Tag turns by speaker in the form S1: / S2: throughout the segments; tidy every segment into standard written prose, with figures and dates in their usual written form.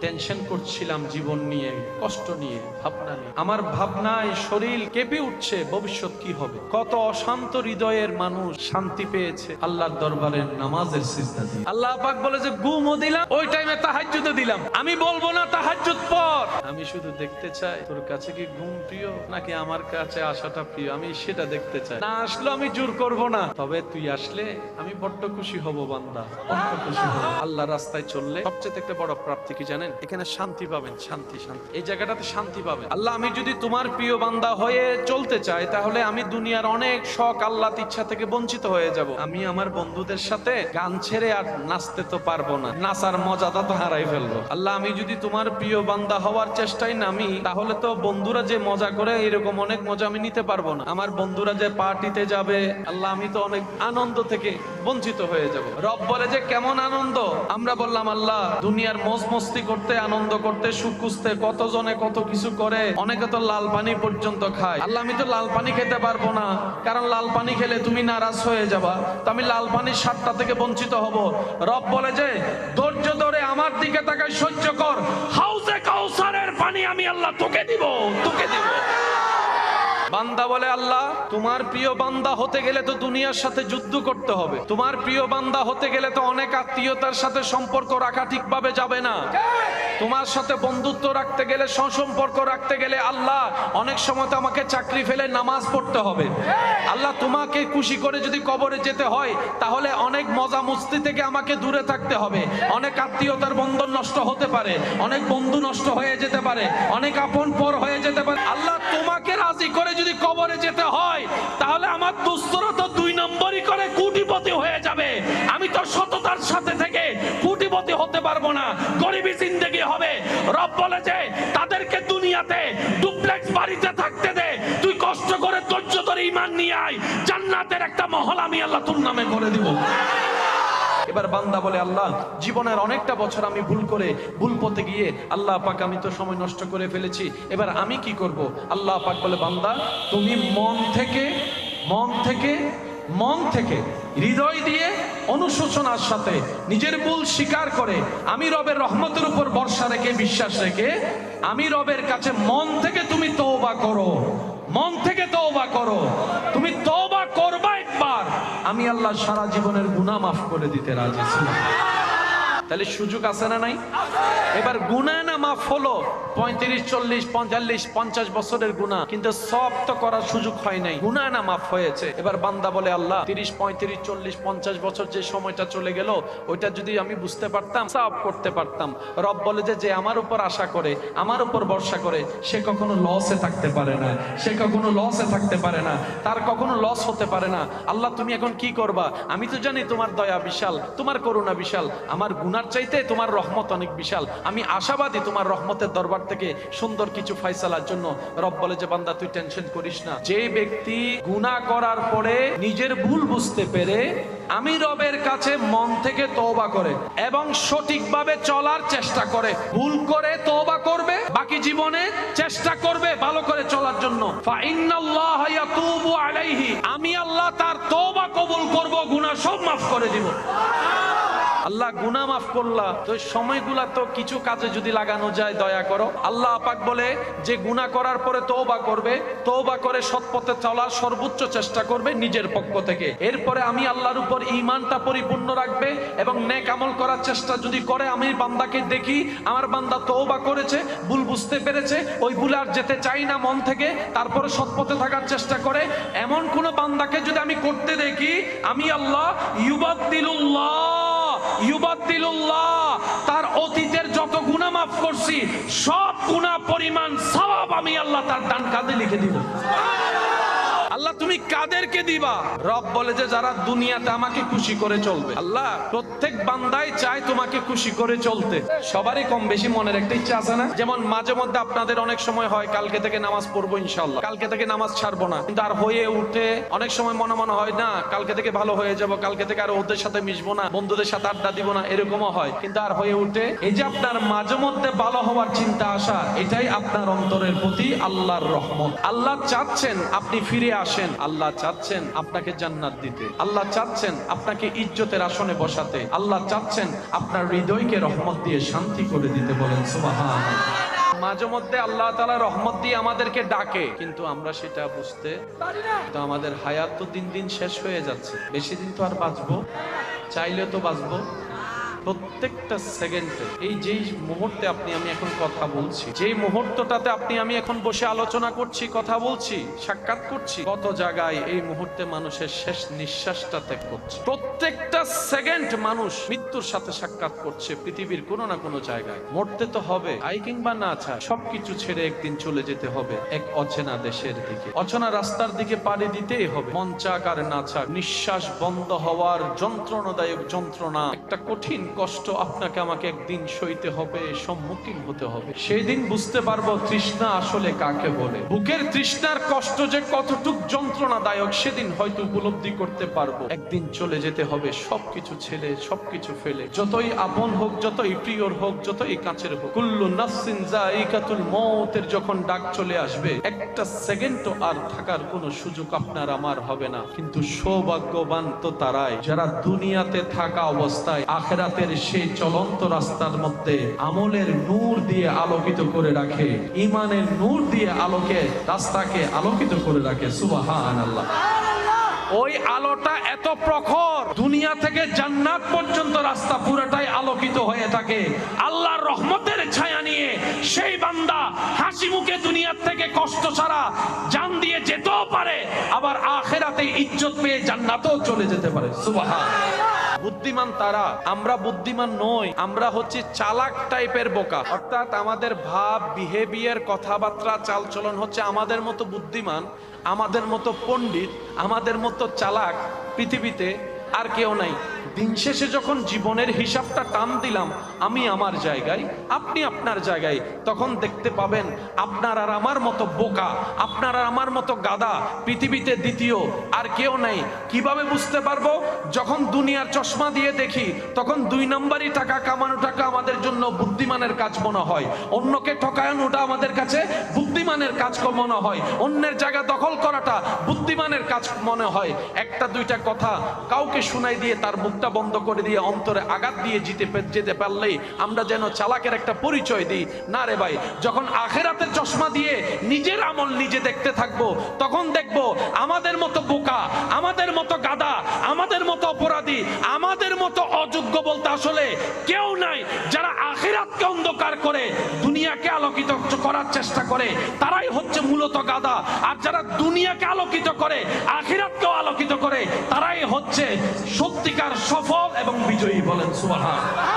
S1: Tension করছিলাম জীবন নিয়ে, কষ্ট নিয়ে, ভাবনা নিয়ে। আমার ভাবনায় শরীর কেঁপে উঠছে, ভবিষ্যৎ কি হবে। কত অশান্ত হৃদয়ের মানুষ শান্তি পেয়েছে আল্লাহর দরবারের নামাজের সিজদা দিয়ে। আল্লাহ পাক বলে যে ঘুমও দিলাম, ওই টাইমে তাহাজ্জুদও দিলাম। আমি বলবো না তাহাজ্জুদ পড়, আমি শুধু দেখতে চাই তোর কাছে কি ঘুম প্রিয় নাকি আমার কাছে আসাটা প্রিয়, আমি সেটা দেখতে চাই। না আসলে আমি জোর করব না, তবে তুই আসলে আমি বড্ড খুশি হব বান্দা, বড্ড খুশি হব। আল্লাহর রাস্তায় চললে সবচেয়ে একটা বড় প্রাপ্তি কি জানেন? এখানে শান্তি পাবেন, শান্তি, শান্তি। এই জায়গাটাতে শান্তি পাবেন। আল্লাহ, আমি যদি তোমার প্রিয় বান্দা হয়ে চলতে চাই, তাহলে আমি দুনিয়ার অনেক শখ আল্লাহর ইচ্ছা থেকে বঞ্চিত হয়ে যাব। আমি আমার বন্ধুদের সাথে গান ছেড়ে আর নাচতে তো পারবো না, নাচার মজাটা তো হারাই ফেলবো। আল্লাহ, আমি যদি তোমার প্রিয় বান্দা হওয়ার চেষ্টায় নামি, তাহলে তো বন্ধুরা যে মজা করে এরকম অনেক মজা আমি নিতে পারবো না। আমার বন্ধুরা যে পার্টিতে যাবে, আল্লাহ, আমি তো অনেক আনন্দ থেকে বঞ্চিত হয়ে যাব। রব বলে যে কেমন আনন্দ? আমরা বললাম আল্লাহ, দুনিয়ার মজ মস্তি করতে, আনন্দ করতে, সুখ খুঁজতে কতজনে কত কিছু করে, অনেকে তো লাল পানি পর্যন্ত খায়। আল্লাহ, আমি তো লাল পানি খেতে পারবো না, কারণ লাল পানি খেলে তুমি নারাজ হয়ে যাবা, তো আমি লাল পানির স্বাদটা থেকে বঞ্চিত হব। রব বলে যে ধৈর্য ধরে আমার দিকে তাকায় সহ্য কর, হাউজে কাউসারের পানি আমি আল্লাহ তোকে দিব, তোকে দিব। বান্দা বলে আল্লাহ, তোমার প্রিয় বান্দা হতে গেলে তো দুনিয়ার সাথে যুদ্ধ করতে হবে। তোমার প্রিয় বান্দা হতে গেলে তো অনেক আত্মীয়তার সাথে সম্পর্ক রাখা ঠিকভাবে যাবে না। তোমার সাথে বন্ধুত্ব রাখতে গেলে, সুসম্পর্ক রাখতে গেলে আল্লাহ অনেক সময় তো আমাকে চাকরি ফেলে নামাজ পড়তে হবে। আল্লাহ, তোমাকে খুশি করে যদি কবরে যেতে হয়, তাহলে অনেক মজা মস্তি থেকে আমাকে দূরে থাকতে হবে। অনেক আত্মীয়তার বন্ধন নষ্ট হতে পারে, অনেক বন্ধু নষ্ট হয়ে যেতে পারে, অনেক আপন পর হয়ে যেতে পারে। আল্লাহ, তোমাকে রাজি করে যদি কবরে যেতে হয়, তাহলে আমার দুস্তরা তো 2 নম্বরই করে কোটিপতি হয়ে যাবে। আমি তো সততার সাথে থেকে কোটিপতি হতে পারবো না, গরিবী জিন্দেগি হবে। রব বলে যে তাদেরকে দুনিয়াতে ডুপ্লেক্স বাড়িতে থাকতে দে, তুই কষ্ট করে ধৈর্য ধরে ঈমান নিয়ে আয়, জান্নাতের একটা মহল আমি আল্লাহ তোর নামে করে দিব। এবার বান্দা বলে আল্লাহ, জীবনের অনেকটা বছর আমি ভুল পথে গিয়ে আল্লাহ পাক আমি তো সময় নষ্ট করে ফেলেছি, এবার আমি কি করব? আল্লাহ পাক বলে বান্দা, তুমি মন থেকে হৃদয় দিয়ে অনুশোচনার সাথে নিজের ভুল স্বীকার করে আমি রবের রহমতের উপর ভরসা রেখে, বিশ্বাস রেখে আমি রবের কাছে মন থেকে তুমি তওবা করো, মন থেকে তওবা করো। তুমি তওবা করবা একবার, আমি আল্লাহ সারা জীবনের গুনাহ মাফ করে দিতে রাজি আছি। তাহলে সুযোগ আছে না নাই? এবার গুনাহ না মাফ হলো 35, 40, 45, 50 বছরের গুনাহ, কিন্তু সব তো করার সুযোগ হয় নাই, গুনাহ না মাফ হয়েছে। এবার বান্দা বলে আল্লাহ, 30, 35, 40, 50 বছর যে সময়টা চলে গেল, ওইটা যদি আমি বুঝতে পারতাম, সব করতে পারতাম। রব বলে যে আমার উপর আশা করে, আমার উপর ভরসা করে, সে কখনো লসে থাকতে পারে না, সে কখনো লসে থাকতে পারে না, তার কখনো লস হতে পারে না। আল্লাহ, তুমি এখন কি করবা? আমি তো জানি তোমার দয়া বিশাল, তোমার করুণা বিশাল, আমার গুনার চাইতে তোমার রহমত অনেক বিশাল। আমি আশাবাদী তোমার রহমতের দরবার থেকে সুন্দর কিছু ফয়সালার জন্য। রব বলে যে বান্দা, তুই টেনশন করিস না। যে ব্যক্তি গুনাহ করার পরে নিজের ভুল বুঝতে পেরে আমি রবের কাছে মন থেকে তওবা করে এবং সঠিকভাবে চলার চেষ্টা করে, ভুল করে তওবা করবে, বাকি জীবনে চেষ্টা করবে ভালো করে চলার জন্য, ফা ইন্নাল্লাহা ইয়াতুবু আলাইহি, আমি আল্লাহ তার তওবা কবুল করব, গুনাহ সব মাফ করে দিব। আল্লাহ, গুনাহ মাফ করলা, তো সময়গুলা তো কিছু কাজে যদি লাগানো যায়, দয়া করো। আল্লাহ পাক বলে যে গুনাহ করার পরে তওবা করবে, তওবা করে সৎ পথে চলার সর্বোচ্চ চেষ্টা করবে নিজের পক্ষ থেকে, এরপরে আমি আল্লাহর উপর ঈমানটা পরিপূর্ণ রাখবে এবং নেক আমল করার চেষ্টা যদি করে, আমি বান্দাকে দেখি আমার বান্দা তওবা করেছে, ভুল বুঝতে পেরেছে, ওই ভুলে আর যেতে চাই না মন থেকে, তারপরে সৎ পথে থাকার চেষ্টা করে, এমন কোন বান্দাকে যদি আমি করতে দেখি, আমি আল্লাহ ইউবাদদিলুল্লাহ, তার অতীতের যত গুনাহ মাফ করছি, সব গুনাহ পরিমাণ সওয়াব আমি আল্লাহ তার ডান কাঁধে লিখে দিব। আল্লাহ, তুমি কাদেরকে দিবা? রব বলে যে যারা দুনিয়াতে আমাকে খুশি করে চলবে। আল্লাহ, প্রত্যেক বান্দাই চায় তোমাকে খুশি করে চলতে। সবারই কম বেশি মনের একটা ইচ্ছা আছে না? যেমন মাঝে মধ্যে আপনাদের অনেক সময় হয়, কালকে থেকে নামাজ পড়বো ইনশাআল্লাহ, কালকে থেকে নামাজ ছাড়বো না, কিন্তু আর হয়ে উঠে অনেক সময় মনে হয় না, কালকে থেকে ভালো হয়ে যাব, কালকে থেকে আর ওদের সাথে মিশবো না, বন্ধুদের সাথে আড্ডা দিব না, এরকমও হয়, কিন্তু আর হয়ে উঠে। এই যে আপনার মাঝে মধ্যে ভালো হওয়ার চিন্তা আসা, এটাই আপনার অন্তরের প্রতি আল্লাহর রহমত। আল্লাহ চাচ্ছেন আপনি ফিরে আসেন, আল্লাহ চাচ্ছেন আপনাকে জান্নাত দিতে, আল্লাহ চাচ্ছেন আপনাকে ইজ্জতের আসনে বসাতে, আল্লাহ চাচ্ছেন আপনার হৃদয়কে রহমত দিয়ে শান্তি করে দিতে। বলেন সুবহানাল্লাহ। মাঝে মধ্যে আল্লাহ তাআলা রহমত দিয়ে আমাদেরকে ডাকে, কিন্তু আমরা সেটা বুঝতে পারি না। তো আমাদের হায়াত তো দিন দিন শেষ হয়ে যাচ্ছে, বেশি দিন তো আর বাঁচবো, চাইলে তো বাঁচবো। প্রত্যেকটা সেকেন্ডে, এই যেই মুহূর্তে আপনি আমি এখন কথা বলছি, যেই মুহূর্তটাতে আপনি আমি এখন বসে আলোচনা করছি, কথা বলছি, সাক্ষাৎ করছি, কত জায়গায় এই মুহূর্তে মানুষের শেষ নিঃশ্বাসটা ত্যাগ করছে। প্রত্যেকটা সেকেন্ড মানুষ মৃত্যুর সাথে সাক্ষাৎ করছে পৃথিবীর কোনো না কোনো জায়গায়। মরতে তো হবে, আই কিংবা না চায়, সবকিছু ছেড়ে একদিন চলে যেতে হবে এক অচেনা দেশের দিকে, অচেনা রাস্তার দিকে পাড়ি দিতেই হবে। মন চাক আর না চাক, নিঃশ্বাস বন্ধ হওয়ার যন্ত্রণাদায়ক যন্ত্রণা, একটা কঠিন কষ্ট আপনাকে আমাকে একদিন সইতে হবে, সম্মুখীন হতে হবে। সেই দিন বুঝতে পারবো তৃষ্ণা আসলে কাকে বলে, বুকের তৃষ্ণার কষ্ট যে কতটুক যন্ত্রণাদায়ক, সেদিন হয়তো উপলব্ধি করতে পারবো। একদিন চলে যেতে হবে সবকিছু ছেড়ে, সবকিছু ফেলে, যতই আপন হোক, যতই প্রিয়র হোক, যতই কাছের হোক। কুল্লু নাফসিন যায়িকাতুল মউতের যখন ডাক চলে আসবে, একটা সেকেন্ড আর থাকার কোনো সুযোগ আপনার আমার হবে না। কিন্তু সৌভাগ্যবান তো তারাই যারা দুনিয়াতে থাকা অবস্থায় আখিরাতের সেই চলন্ত রাস্তার মধ্যে আমলের নূর দিয়ে আলোকিত করে রাখে, ঈমানের নূর দিয়ে আলোকে রাস্তাকে আলোকিত করে রাখে। সুবহানাল্লাহ। ওই আলোটা এত প্রখর, দুনিয়া থেকে জান্নাত পর্যন্ত রাস্তা পুরোটাই আলোকিত হয়ে থাকে। আল্লাহর রহমতের ছায়া নিয়ে সেই বান্দা হাসি মুখে দুনিয়ার থেকে কষ্ট ছাড়া জান দিয়ে যেতেও পারে, আবার আখিরাতে ইজ্জত পেয়ে জান্নাতেও চলে যেতে পারে। সুবহানাল্লাহ। বুদ্ধিমান তারা, আমরা বুদ্ধিমান নই, আমরা হচ্ছে চালাক টাইপের বোকা। অর্থাৎ আমাদের ভাব, বিহেভিয়ার, কথাবার্তা, চালচলন হচ্ছে আমাদের মতো বুদ্ধিমান, আমাদের মতো পণ্ডিত, আমাদের মতো চালাক পৃথিবীতে আর কেউ নাই। দিন শেষে যখন জীবনের হিসাবটা টান দিলাম, আমি আমার জায়গায়, আপনি আপনার জায়গায়, তখন দেখতে পাবেন আপনার আর আমার মতো বোকা, আপনার আর আমার মতো গাদা পৃথিবীতে দ্বিতীয় আর কেউ নাই। কিভাবে বুঝতে পারবো? যখন দুনিয়ার চশমা দিয়ে দেখি, তখন 2 নম্বরই টাকা কামানোটাকে আমাদের জন্য বুদ্ধিমানের কাজ মনে হয়, অন্যকে ঠকানোটা আমাদের কাছে বুদ্ধিমানের কাজ মনে হয়, অন্যের জায়গা দখল করাটা বুদ্ধিমানের কাজ মনে হয়। একটা দুইটা কথা কাউকে শুনাই দিয়ে তার মুখটা বন্ধ করে দিয়ে অন্তরে আঘাত দিয়ে যেতে পারলেই আমরা যেন চালাকের একটা পরিচয় দিই। না রে ভাই, যখন আখিরাতের চশমা দিয়ে নিজের আমল নিজে দেখতে থাকবো, তখন দেখবো আমাদের মতো বোকা, আমাদের মতো গাদা, আমাদের মতো অপরাধী, আমাদের মতো অযোগ্য বলতে আসলে কেউ নাই। যারা আখিরাতকে অন্ধকার করে দুনিয়াকে আলোকিত করার চেষ্টা করে, তারাই হচ্ছে মূলত গাদা। আর যারা দুনিয়াকে আলোকিত করে আখিরাতকেও আলোকিত করে, তারাই হচ্ছে সত্যিকার সফল এবং বিজয়ী। বলেন সুবহানাল্লাহ।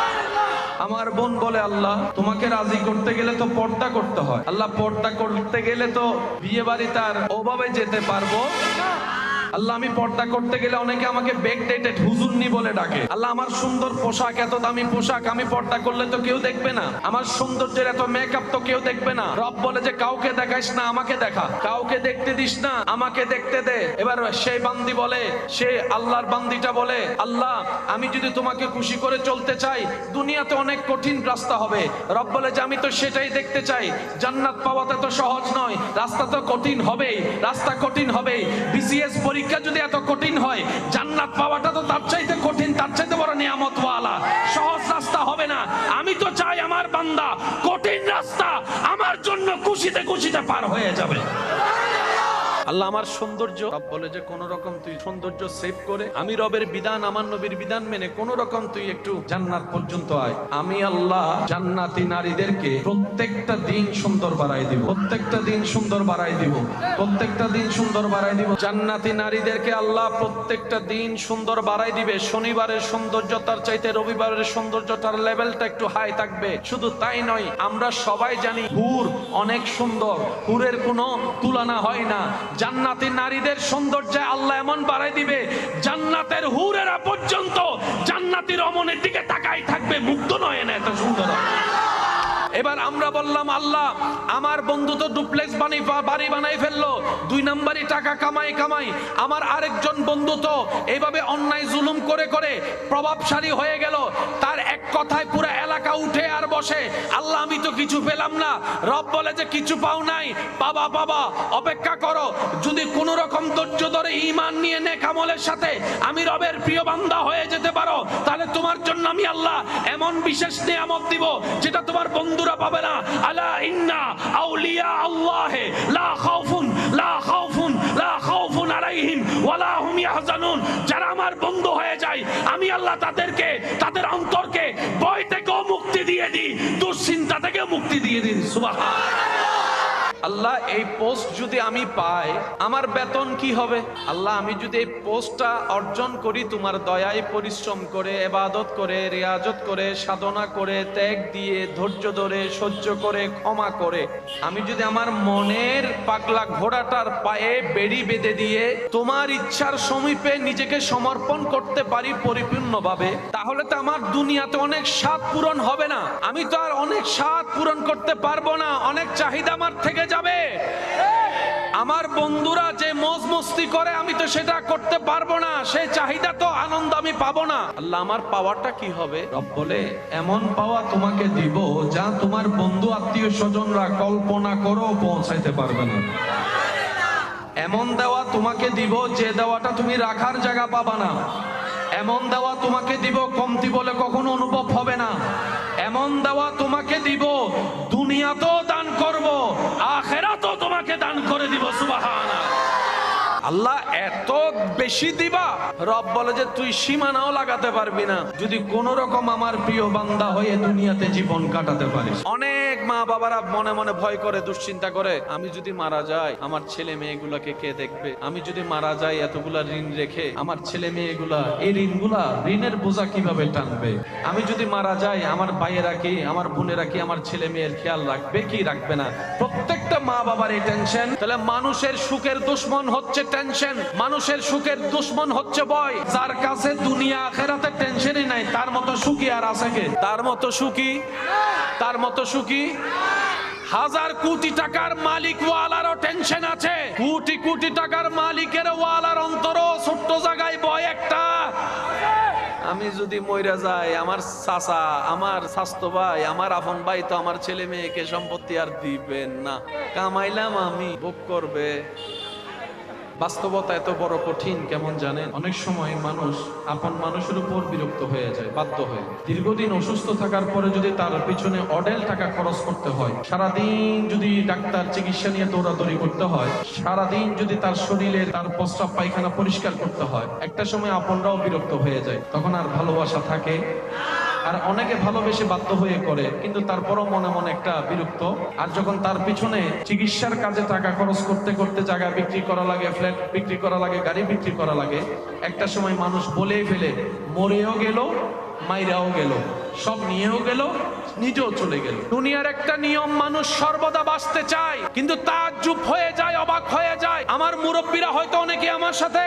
S1: আমার বোন বলে, আল্লাহ তোমাকে রাজি করতে গেলে তো পর্দা করতে হয়। আল্লাহ পর্দা করতে গেলে তো বিয়ে বাড়ি তার ওভাবে যেতে পারবো। আল্লাহ আমি পর্দা করতে গেলে অনেকে আমাকে ব্যাকডেটেড হুজুরনি বলে ডাকে। আল্লাহ আমার সুন্দর পোশাক, এত দামি পোশাক, আমি পর্দা করলে তো কেউ দেখবে না। আমার সৌন্দর্যের এত মেকআপ তো কেউ দেখবে না। রব বলে যে কাউকে দেখাইস না, আমাকে দেখা, কাউকে দেখতে দিস না, আমাকে দেখতে দে। এবার সেই বান্দি বলে, সে আল্লাহর বান্দিটা বলে, আল্লাহ আমি যদি তোমাকে খুশি করে চলতে চাই, দুনিয়াতে অনেক কঠিন রাস্তা হবে। রব বলে যে আমি তো সেটাই দেখতে চাই। জান্নাত পাওয়াতে তো সহজ নয়, রাস্তা তো কঠিন হবেই, রাস্তা কঠিন হবেই। বিসিএস পরীক্ষা যদি এত কঠিন হয়, জান্নাত পাওয়াটা তো তার চাইতে কঠিন, তার চাইতে বড় নিয়ামত ওয়ালা। সহজ রাস্তা হবে না। আমি তো চাই আমার বান্দা কঠিন রাস্তা আমার জন্য খুশিতে খুশিতে পার হয়ে যাবে। আল্লাহ আমার সৌন্দর্য, রব বলে যে কোন রকম তুই সৌন্দর্য সেভ করে আমি রবের বিধান, আমার নবীর বিধান মেনে কোন রকম তুই একটু জান্নাত পর্যন্ত আয়। আমি আল্লাহ জান্নাতি নারীদেরকে প্রত্যেকটা দিন সুন্দর বাড়াই দিব, প্রত্যেকটা দিন সুন্দর বাড়াই দিব, প্রত্যেকটা দিন সুন্দর বাড়াই দিব। জান্নাতি নারীদেরকে আল্লাহ প্রত্যেকটা দিন সুন্দর বাড়াই দিবে। শনিবারের সৌন্দর্যতার চাইতে রবিবারের সৌন্দর্যতার লেভেলটা একটু হাই থাকবে। শুধু তাই নয়, আমরা সবাই জানি হুর অনেক সুন্দর, হুরের কোনো তুলনা হয় না। জান্নাতি নারীদের সৌন্দর্যে আল্লাহ এমন বাড়াই দিবে, জান্নাতের হুরেরা পর্যন্ত জান্নাতি রমণের দিকে তাকাই থাকবে, মুগ্ধ নয় না, এত সুন্দর। এবার আমরা বললাম আল্লাহ আমার বন্ধু তো ডুপ্লেক্স বাড়ি বানাই ফেললো, 2 নাম্বারই টাকা কামাই, আমার আরেকজন বন্ধু তো এইভাবে অন্যায় জুলুম করে করে প্রভাবশালী হয়ে গেল, তার এক কথায় পুরো এলাকা উঠে আর বসে। আল্লাহ আমি তো কিছু পেলাম না। রব বলে যে কিছু পাও নাই, পাবা, অপেক্ষা করো। যদি কোন রকম ধৈর্য ধরে ঈমান নিয়ে নেক আমলের সাথে আমি রবের প্রিয় বান্দা হয়ে যেতে পারো, তাহলে তোমার জন্য আমি আল্লাহ এমন বিশেষ নিয়ামত দিব যেটা তোমার বন্ধুরা পাবে না। আলা ইন্না আউলিয়া আল্লাহে লা খাউফুন আলাইহিম ওয়ালা হুম ইয়াহজানুন। যারা আমার বন্ধু হয়ে যায় আমি আল্লাহ তাদেরকে, তাদের অন্তরকে ভয় থেকেও মুক্তি দিয়ে দিই, দুশ্চিন্তা থেকে মুক্তি দিয়ে দিই। সুবহানাল্লাহ। আল্লাহ এই পোস্ট যদি আমি পাই আমার বেতন কি হবে? আল্লাহ আমি যদি এই পোস্টটা অর্জন করি তোমার দয়ায়, পরিশ্রম করে, ইবাদত করে, রিয়াজত করে, সাধনা করে, ত্যাগ দিয়ে, ধৈর্য ধরে, সহ্য করে, ক্ষমা করে, আমি যদি আমার মনের পাগলা ঘোড়াটার পায়ে বেড়ি বেঁধে দিয়ে তোমার ইচ্ছার সমীপে নিজেকে সমর্পণ করতে পারি পরিপূর্ণভাবে, তাহলে তো আমার দুনিয়াতে অনেক স্বাদ পূরণ হবে না। আমি তো আর অনেক স্বাদ পূরণ করতে পারবো না, অনেক চাহিদা আমার থেকে যাবে। আমার বন্ধুরা যে মজ মস্তি করে আমি তো সেটা করতে পারবো না, সেই চাহিদা তো আনন্দ আমি পাবো না। আল্লাহ আমার পাওয়াটা কি হবে? রব বলে এমন পাওয়া তোমাকে দিব যা তোমার বন্ধু আত্মীয় স্বজনরা কল্পনা করেও পৌঁছাইতে পারবে না। এমন দেওয়া তোমাকে দিব যে দেওয়াটা তুমি রাখার জায়গা পাবা না। এমন দেওয়া তোমাকে দিব কমতি বলে কখনো অনুভব হবে না। এমন দেওয়া তোমাকে দিব দুনিয়াতেও দান করব, আখিরাতেও তোমাকে দান করে দিব। সুবহানাল্লাহ। আল্লাহ এত বেশি দিবা, রব বলে যে তুই সীমানাও লাগাতে পারবি না যদি কোন রকম আমার প্রিয় বান্দা হয়ে দুনিয়াতে জীবন কাটাতে পারিস। অনেক মা বাবারা মনে মনে ভয় করে, দুশ্চিন্তা করে, আমি যদি মারা যাই আমার ছেলে মেয়েগুলাকে কে দেখবে? আমি যদি মারা যাই এতগুলা ঋণ রেখে আমার ছেলে মেয়েগুলা এই ঋণের বোঝা কিভাবে টানবে? আমি যদি মারা যাই আমার ভাইয়েরা কি, আমার বোনেরা কি আমার ছেলে মেয়ের খেয়াল রাখবে কি রাখবে না? প্রত্যেকটা মা বাবার এই টেনশন। তাহলে মানুষের সুখের দুশ্মন হচ্ছে টেনশন, মানুষের সুখের দুশ্মন হচ্ছে ভয়। যার কাছে দুনিয়া আখিরাতের টেনশনই নাই তার মতো সুখী আর আছে কে? তার মতো সুখী 1000 কোটি টাকার মালিক ওয়ালারও টেনশন আছে, কোটি কোটি টাকার মালিকের ওয়ালার অন্তরও ছোট্ট জায়গায় ভয় একটা। আমি যদি মইরা যাই আমার চাচা, আমার স্বাস্থ্য ভাই, আমার আপন ভাই তো আমার ছেলে মেয়েকে সম্পত্তি আর দিবেন না, কামাইলাম আমি ভোগ করবে। বাস্তবতা এত বড় কঠিন কেমন জানেন? অনেক সময় মানুষ আপন মানুষের উপর বিরক্ত হয়ে যায়, বাধ্য হয়ে। দীর্ঘদিন অসুস্থ থাকার পরে যদি তার পিছনে অডেল টাকা খরচ করতে হয়, সারাদিন যদি ডাক্তার চিকিৎসা নিয়ে দৌড়াদৌড়ি করতে হয়, সারাদিন যদি তার শরীরে তার প্রস্রাব পায়খানা পরিষ্কার করতে হয়, একটা সময় আপনরাও বিরক্ত হয়ে যায়। তখন আর ভালোবাসা থাকে? আর অনেকে ভালোবেসে বাধ্য হয়ে করে, কিন্তু তারপরও মনে মনে একটা বিরক্ত। আর যখন তার পিছনে চিকিৎসার কাজে টাকা খরচ করতে করতে জায়গা বিক্রি করা লাগে, ফ্ল্যাট বিক্রি করা লাগে, গাড়ি বিক্রি করা লাগে, একটা সময় মানুষ বলেই ফেলে মরেও গেল, মাইরাও গেল, সব নিয়েও গেল, নিজেও চলে গেল। দুনিয়ার একটা নিয়ম, মানুষ সর্বদা বাঁচতে চায়, কিন্তু তাজ্জুব হয়ে যায়, অবাক হয়ে যায়। আমার মুরব্বীরা হয়তো অনেকে আমার সাথে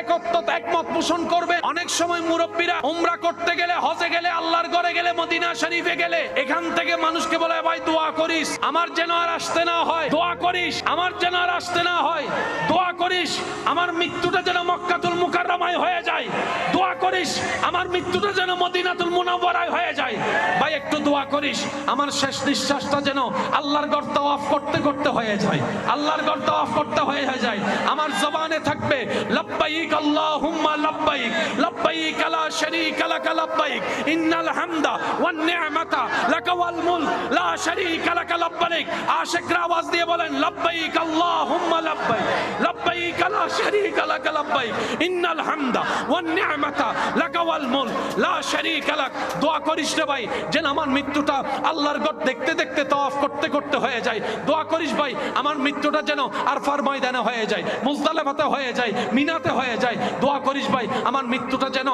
S1: একমত পোষণ করবে। অনেক সময় মুরব্বীরা উমরা করতে গেলে, হজে গেলে, আল্লাহর ঘরে গেলে, মদিনা শরীফে গেলে, এখান থেকে মানুষকে বলে ভাই দোয়া করিস আমার যেন আর আসতে না হয়, দোয়া করিস আমার যেন আর আসতে না হয়, দোয়া করিস আমার মৃত্যুটা যেন মক্কাতুল মুকাররমায় হয়ে যায়, দোয়া করিস আমার মৃত্যুটা যেন মদিনাতুল মুনাওয়ারায় হয়ে যায়। ভাই একটু দোয়া করিস আমার শেষ নিঃশ্বাসটা যেন আল্লাহর ঘর তাওয়াফ করতে করতে হয়ে যায়, আল্লাহর ঘর তাওয়াফ করতে হয়ে যায়। আমার জবানে থাকবে লাব্বাইক আল্লাহুম্মা লাব্বাইক, লাব্বাইক লা শারীকা লাক লাব্বাইক, ইন্নাল হামদা ওয়ান নি'মাতা লাকা ওয়াল মুলক লা শারীকা লাক লাব্বাইক। আশিকরা আওয়াজ দিয়ে বলেন লাব্বাইক আল্লাহুম্মা লাব্বাইক, লাব্বাইক লা শারীকা লাক লাব্বাইক, ইন্নাল হামদা ওয়ান নি'মাতা লাকা ওয়াল মুলক লা শারীকা লাক। দোয়া করিস রে ভাই যেন আমার মৃত্যুটা আল্লাহর ঘর দেখতে দেখতে তাওয়াফ করতে করতে হয়ে যায়। দোয়া করিস ভাই আমার মৃত্যুটা যেন আরফার ময়দানে হয়ে যায়, মুজদালিফাতে হয়ে যায়, মিনাতে হয়ে যায়। দোয়া করিস ভাই আমার মৃত্যুটা যেন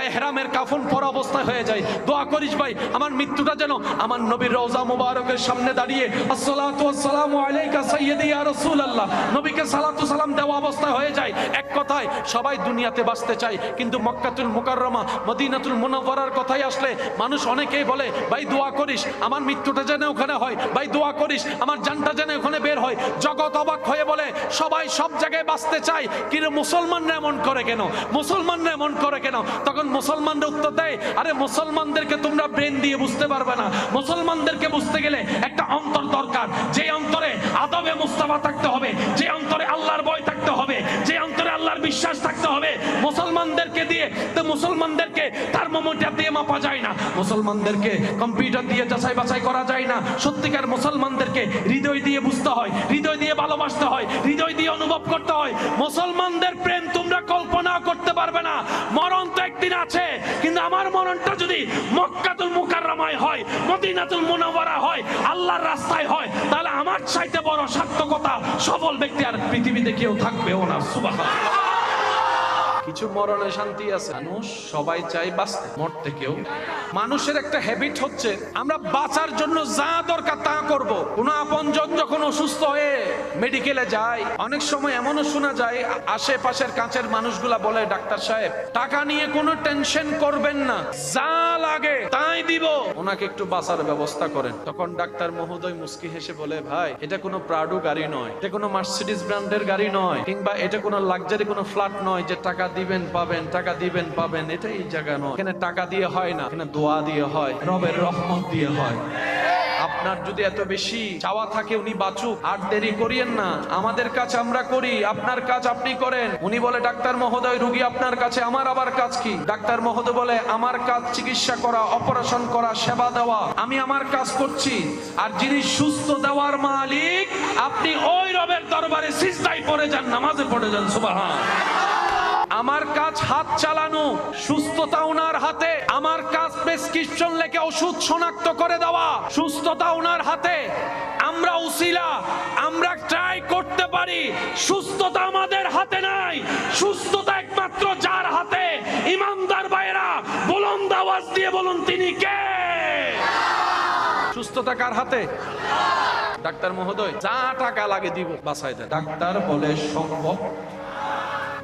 S1: ইহরামের কাফন পরা অবস্থায় হয়ে যায়। দোয়া করিস ভাই আমার মৃত্যুটা যেন আমার নবীর রওজা মুবারকের সামনে দাঁড়িয়ে আসসালাতু ওয়াসসালামু আলাইকা সাইয়্যিদি ইয়া রাসূলুল্লাহ, নবীকে সালাতু সালাম দেওয়া অবস্থায় হয়ে যায়। এক কথায় সবাই দুনিয়াতে বাঁচতে চায়, কিন্তু মক্কাতুল মুকাররমা মদিনাতুল মুনাওয়ারার কথাই আসলে মানুষ অনেকেই বলে ভাই দোয়া করিস আমার মৃত্যুটা যেন ওখানে হয়, ভাই দোয়া করিস আমার জানটা যেন ওখানে বের হয়। জগৎ অবাক হয়ে বলে সবাই সব জায়গায় বাঁচতে চায়, কিন্তু মুসলমানরা এমন করে কেন, মুসলমানরা এমন করে কেন? তখন মুসলমানরা উত্তর দেয়, আরে মুসলমানদেরকে তোমরা ব্রেন দিয়ে বুঝতে পারবে না। মুসলমানদেরকে বুঝতে গেলে একটা অন্তর দরকার, যে অন্তরে আদবে মুস্তাফা থাকতে হবে, যে অন্তরে আল্লাহর ভয় থাকতে হবে, যে অন্তরে আল্লাহর বিশ্বাস থাকতে হবে। মুসলমানদেরকে দিয়ে তো মুসলমানদেরকে থার্মোমিটার দিয়ে মাপা যায় না, মুসলমানদেরকে কম্পিউটার দিয়ে যাচাই বাছাই করা যায় না। সত্যিকার মুসলমানদেরকে হৃদয় দিয়ে বুঝতে হয়, হৃদয় দিয়ে ভালোবাসতে হয়, হৃদয় দিয়ে অনুভব করতে হয়। মুসলমানদের প্রেম তোমরা কল্পনা করতে পারবে না। মরণ তো একদিন আছে, কিন্তু আমার মরণটা যদি মক্কাতুল মুকাররমায় হয়, মদিনাতুল মুনাওয়ারা হয়, আল্লাহর রাস্তায় হয়, তাহলে আমার চাইতে বড় সার্থকতা সফল ব্যক্তি আর পৃথিবীতে কেউ থাকবেও না। সুবহানাল্লাহ। কিছু মরণে শান্তি আছে, মানুষ সবাই চাই বাঁচতে, মরতে কেউ। মানুষের একটা হ্যাবিট হচ্ছে আমরা বাঁচার জন্য যা দরকার তা করব। কোনো আপনজন যখন অসুস্থ হয়ে মেডিকেলে যায়, অনেক সময় এমনও শোনা যায় আশেপাশের কাছের মানুষগুলা বলে ডাক্তার সাহেব টাকা নিয়ে কোনো টেনশন করবেন না, যা লাগে তাই দিব, ওনাকে একটু বাঁচার ব্যবস্থা করেন। তখন ডাক্তার মহোদয় মুস্কি হেসে বলে ভাই এটা কোনো প্রাডো গাড়ি নয়, এটা কোনো মার্সিডিজ ব্র্যান্ডের গাড়ি নয়, কিংবা এটা কোনো লাক্সারি কোনো ফ্ল্যাট নয় যে টাকা দিবেন পাবেন, টাকা দিবেন পাবেন, এটা এই জায়গা নয়। এখানে টাকা দিয়ে হয় না, এখানে দোয়া দিয়ে হয়, রবের রহমত দিয়ে হয়। আপনার যদি এত বেশি চাওয়া থাকে উনি বাঁচুক, আর দেরি করিয়েন না। আমাদের কাজ আমরা করি, আপনার কাজ আপনি করেন। উনি বলে ডাক্তার মহোদয় রোগী আপনার কাছে, আমার আবার কাজ কি? ডাক্তার মহোদয় বলে আমার কাজ চিকিৎসা করা, অপারেশন করা, সেবা দেওয়া, আমি আমার কাজ করছি। আর যিনি সুস্থ দেওয়ার মালিক আপনি ওই রবের দরবারে সিজদায় পড়ে যান, নামাজে পড়ে যান। সুবহানাল্লাহ। আমার কাজ হাত চালানো, সুস্থতা ওনার হাতে। আমার কাজ প্রেসক্রিপশন লেখে ওষুধ শনাক্ত করে দেওয়া, সুস্থতা ওনার হাতে। আমরা উসিলা, আমরা ট্রাই করতে পারি, সুস্থতা আমাদের হাতে নাই। সুস্থতা একমাত্র যার হাতে। ইমানদার ভাইরা বুলন্দ আওয়াজ দিয়ে বলুন তিনি কে? সুস্থতা কার হাতে? ডাক্তার মহোদয় যা টাকা লাগে দিব, বাঁচাই দেন। ডাক্তার বলে সম্ভব।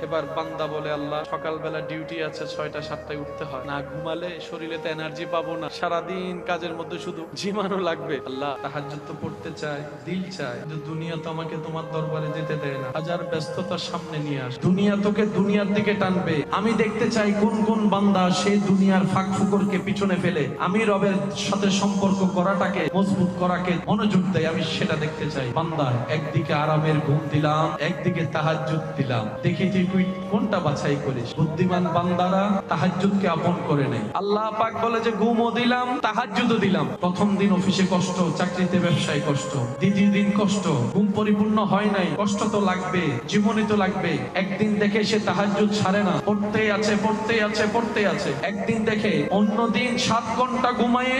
S1: এবার বান্দা বলে আল্লাহ সকালবেলা ডিউটি আছে, 6টা-7টায় উঠতে হয়, না ঘুমালে শরীরে তো এনার্জি পাবো না, সারাদিন কাজের মধ্যে শুধু ঝিমানো লাগবে। আল্লাহ তাহাজ্জুদ তো পড়তে চায়, দিল চায়, কিন্তু দুনিয়া তো আমাকে তোমার দরবারে যেতে দেয় না। হাজার ব্যস্ততার সামনে নিয়ে আস, দুনিয়া তোকে দুনিয়ার দিকে টানবে। আমি দেখতে চাই কোন কোন বান্দা সেই দুনিয়ার ফাঁক ফুকরকে পিছনে ফেলে আমি রবের সাথে সম্পর্ক করাটাকে মজবুত করাকে মনোযোগ দেয়। আমি সেটা দেখতে চাই। বান্দা একদিকে আরামের ঘুম দিলাম, একদিকে তাহাজ্জুদ দিলাম, দেখি তুই কোনটা বাছাই করিস। বুদ্ধিমান বান্দারা তাহাজ্জুদকে আপন করে নেয়। আল্লাহ পাক বলে যে ঘুমও দিলাম, তাহাজ্জুদও দিলাম। প্রথম দিন অফিসে কষ্ট, চাকরিতে ব্যবসায় কষ্ট, দ্বিতীয় দিন কষ্ট, ঘুম পরিপূর্ণ হয় নাই, কষ্ট তো লাগবে, জীবনে তো লাগবে। একদিন দেখে সে তাহাজ্জুদ ছাড়ে না, পড়তেই আছে, পড়তেই আছে, পড়তেই আছে। একদিন দেখে অন্য দিন 7 ঘন্টা ঘুমায়ে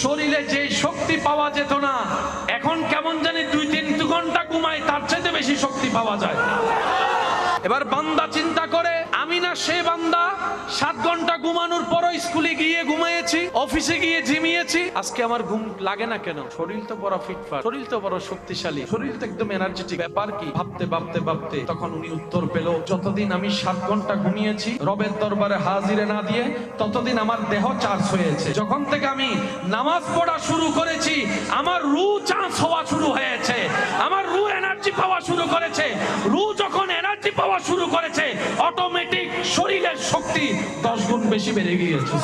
S1: শরীরে যে শক্তি পাওয়া যেত না, এখন কেমন জানি 2-3 ঘন্টা ঘুমায় তার চাইতে বেশি শক্তি পাওয়া যায়। এবার বান্দা চিন্তা করে আমি না সে বান্দা 7 ঘন্টা ঘুমানোর পরও স্কুলে গিয়ে ঘুমিয়েছি, অফিসে গিয়ে ঝিমিয়েছি, আজকে আমার ঘুম লাগে না কেন? শরীর তো বড় ফিটফাট, শরীর তো বড় শক্তিশালী, শরীর তো একদম এনার্জেটিক, ব্যাপার কি? ভাবতে ভাবতে ভাবতে তখন উনি উত্তর পেল, যতদিন আমি 7 ঘন্টা ঘুমিয়েছি রবের দরবারে হাজিরে না দিয়ে, ততদিন আমার দেহ চার্জ হয়েছে। যখন থেকে আমি নামাজ পড়া শুরু করেছি আমার রূহ চার্জ হওয়া শুরু হয়েছে, আমার রূহ এনার্জি পাওয়া শুরু করেছে। রূহ যখন এনার্জি পাওয়া শুরু করেছে অটোমেটিক শরীরের শক্তি 10 গুণ বেশি বেড়ে গিয়েছে।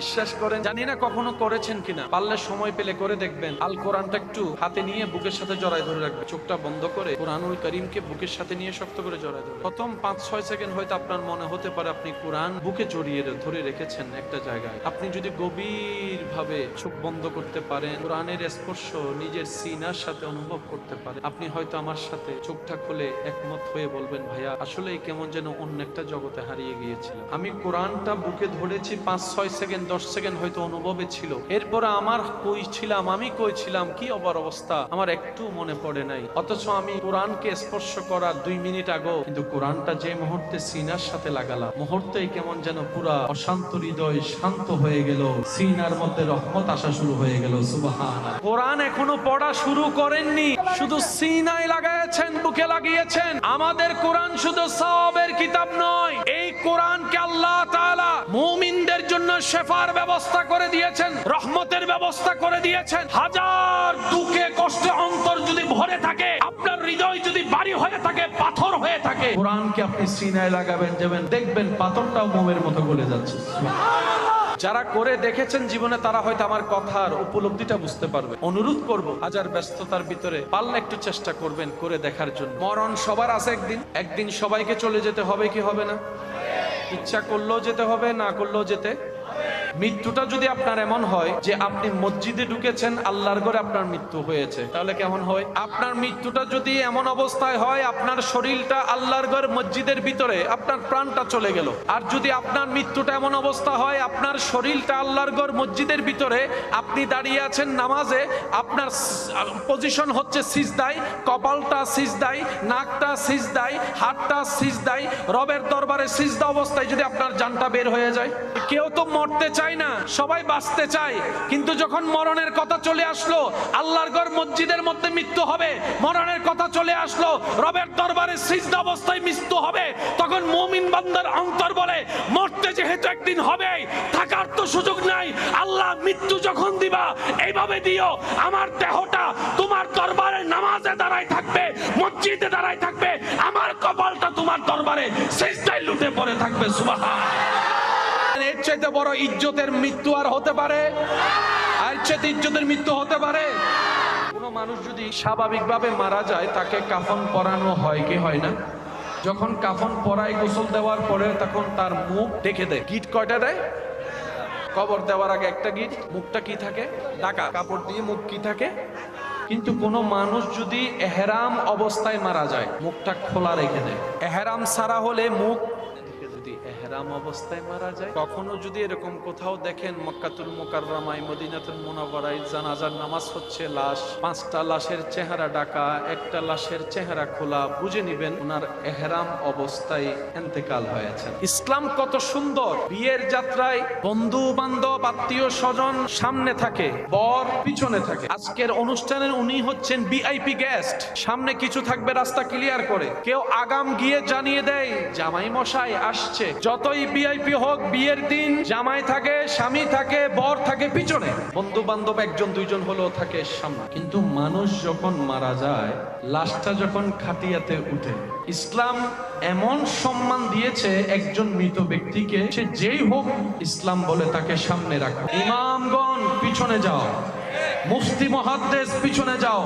S1: বিশ্বাস করেন, জানি না কখনো করেছেন কিনা, পারলে সময় পেলে করে দেখবেন। আল কোরআনটা একটু হাতে নিয়ে বুকের সাথে জড়ায় ধরে রাখবেন, চোখটা বন্ধ করে কোরআনুল কারীমকে বুকের সাথে নিয়ে শক্ত করে জড়ায় ধরে। প্রথম 5-6 সেকেন্ড হয়তো আপনার মনে হতে পারে আপনি কোরআন বুকে জড়িয়ে ধরে রেখেছেন একটা জায়গায়। আপনি যদি গভীর ভাবে চোখ বন্ধ করতে পারেন, কোরআনের স্পর্শ নিজের সিনার সাথে অনুভব করতে পারেন, আপনি হয়তো আমার সাথে চোখটা খুলে একমত হয়ে বলবেন, ভাইয়া আসলেই কেমন যেন অন্য একটা জগতে হারিয়ে গিয়েছিলাম। আমি কোরআনটা বুকে ধরেছি 5-6 সেকেন্ড 10 সেকেন্ড হয়তো অনুভবে ছিল, এরপরে আমার আমি কই ছিলাম, কি অবস্থা আমার একটু মনে পড়ে নাই। অথচ আমি কোরআনকে স্পর্শ করার 2 মিনিট আগেও কিন্তু কোরআনটা যে মুহূর্তে সিনার সাথে লাগালাম, মুহূর্তেই কেমন যেন পুরা অশান্ত হৃদয় শান্ত হয়ে গেল, সিনার মধ্যে রহমত আসা শুরু হয়ে গেল। সুবহানাল্লাহ। কোরআন এখনো পড়া শুরু করেননি, শুধু সিনায় লাগাইছেন, বুকে লাগিয়েছেন। আমাদের কোরআন শুধু সওয়াবের কিতাব নয়, এই কোরআনকে আল্লাহ তাআলা মুমিনদের জন্য শেফার ব্যবস্থা করে দিয়েছেন, রহমতের ব্যবস্থা করে দিয়েছেন। হাজার দুঃখে কষ্টে অন্তর যদি ভরে থাকে, আপনার হৃদয় যদি ভারী হয়ে থাকে, পাথর হয়ে থাকে, কোরআনকে আপনি সিনায় লাগাবেন, যাবেন দেখবেন পাথরটাও মোমের মতো গলে যাচ্ছে। যারা করে দেখেছেন জীবনে, তারা হয়তো আমার কথার উপলব্ধিটা বুঝতে পারবে। অনুরোধ করব, হাজার ব্যস্ততার ভিতরে পারলে একটু চেষ্টা করবেন করে দেখার জন্য। মরণ সবার আছে একদিন সবাইকে চলে যেতে হবে, কি হবে না? ইচ্ছা করলেও যেতে হবে, না করলেও যেতে। মৃত্যুটা যদি আপনার এমন হয় যে আপনি মসজিদে ঢুকেছেন, আল্লাহর ঘরে আপনার মৃত্যু হয়েছে, তাহলে কেমন হয়? আপনার মৃত্যুটা যদি এমন অবস্থায় হয় আপনার শরীরটা আল্লাহর ঘর মসজিদের ভিতরে, আপনার প্রাণটা চলে গেল। আর যদি আপনার মৃত্যুটা এমন অবস্থা হয় আপনার শরীরটা আল্লাহর ঘর মসজিদের ভিতরে, আপনি দাঁড়িয়ে আছেন নামাজে, আপনার পজিশন হচ্ছে সিজদায়, কপালটা সিজদায়, নাকটা সিজদায়, হাতটা সিজদায়, রবের দরবারে সিজদা অবস্থায় যদি আপনার জানটা বের হয়ে যায়। কেউ তো মরতে চায় না, সবাই বাঁচতে চায়, কিন্তু যখন মরণের কথা চলে আসলো, আল্লাহর ঘর মসজিদের মধ্যে মৃত্যু হবে, মরণের কথা চলে আসলো, রবের দরবারে সিজদা অবস্থায় মৃত্যু হবে, তখন মুমিন বান্দার অন্তর বলে, মরতে যেহেতু একদিন হবে, থাকার তো সুযোগ নাই, আল্লাহ মৃত্যু যখন দিবা এইভাবে দিও, আমার দেহটা তোমার দরবারে নামাজে দাঁড়ায় থাকবে, মসজিদে দাঁড়ায় থাকবে, আমার কপালটা তোমার দরবারে সিজদায় লুটে পড়ে থাকবে। সুবহানাল্লাহ। এর চাইতে বড় ইজ্জতের মৃত্যু আর হতে পারে? এর চাইতে ইজ্জতের মৃত্যু হতে পারে? কোন মানুষ যদি স্বাভাবিকভাবে মারা যায়, তাকে কাফন পরানো হয় কি হয় না? যখন কাফন পরায়, গোসল দেওয়ার পরে তখন তার মুখ ঢেকে দেয়। গিট কয়টা দেয়? কবর দেওয়ার আগে একটা গিট, মুখটা কি থাকে? ঢাকা কাপড় দিয়ে মুখ কি থাকে? কিন্তু কোন মানুষ যদি এহরাম অবস্থায় মারা যায়, মুখটা খোলা রেখে দেয়। এহরাম ছাড়া হলে মুখ, এহরাম অবস্থায় মারা যায়। কখনো যদি এরকম কোথাও দেখেন মক্কাতুল মুকাররমায়, মদিনাতুল মুনাওয়ারায় জানাজার নামাজ হচ্ছে, লাশ 5টা লাশের চেহারা ঢাকা, একটা লাশের চেহারা খোলা, বুঝে নিবেন ওনার এহরাম অবস্থায় ইন্তেকাল হয়েছে। ইসলাম কত সুন্দর! বিয়ের যাত্রায় বন্ধু বান্ধব আত্মীয় স্বজন সামনে থাকে, বর পিছনে থাকে। আজকের অনুষ্ঠানের উনি হচ্ছেন ভিআইপি গেস্ট, সামনে কিছু থাকবে রাস্তা ক্লিয়ার করে, কেউ আগাম গিয়ে জানিয়ে দেয় জামাই মশাই আসছে। যতই ভিআইপি হোক, বিয়ের দিন জামাই থাকে, স্বামী থাকে, বর থাকে পিছনে, বন্ধু বান্ধব 1-2জন হলেও থাকে সামনে। কিন্তু মানুষ যখন মারা যায়, লাশটা যখন খাটিয়াতে উঠে, ইসলাম এমন সম্মান দিয়েছে একজন মৃত ব্যক্তিকে, সে যেই হোক, ইসলাম বলে তাকে সামনে রাখো। ইমামগণ পিছনে যাও, মুফতি মুহাদ্দিস পিছনে যাও,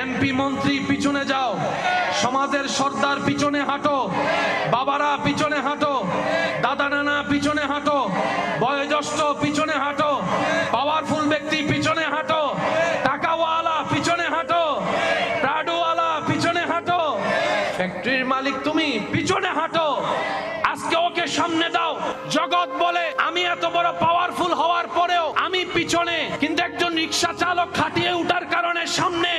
S1: এমপি মন্ত্রী পিছনে যাও, সমাজের সর্দার পিছনে হাঁটো, বাবারা পিছনে হাঁটো, দাদা নানা পিছনে হাঁটো, বয়োজ্যেষ্ঠ পিছনে হাঁটো, পাওয়ারফুল ব্যক্তি পিছনে হাঁটো, টাকাওয়ালা পিছনে হাঁটো, প্রাডওয়ালা পিছনে হাঁটো, ফ্যাক্টরির মালিক তুমি পিছনে হাঁটো। আজকে ওকে সামনে দাও। জগৎ বলে আমি এত বড় পাওয়ারফুল হওয়ার পরেও আমি পিছনে, কিন্তু একজন রিকশা চালক খাটিয়ে উঠার কারণে সামনে।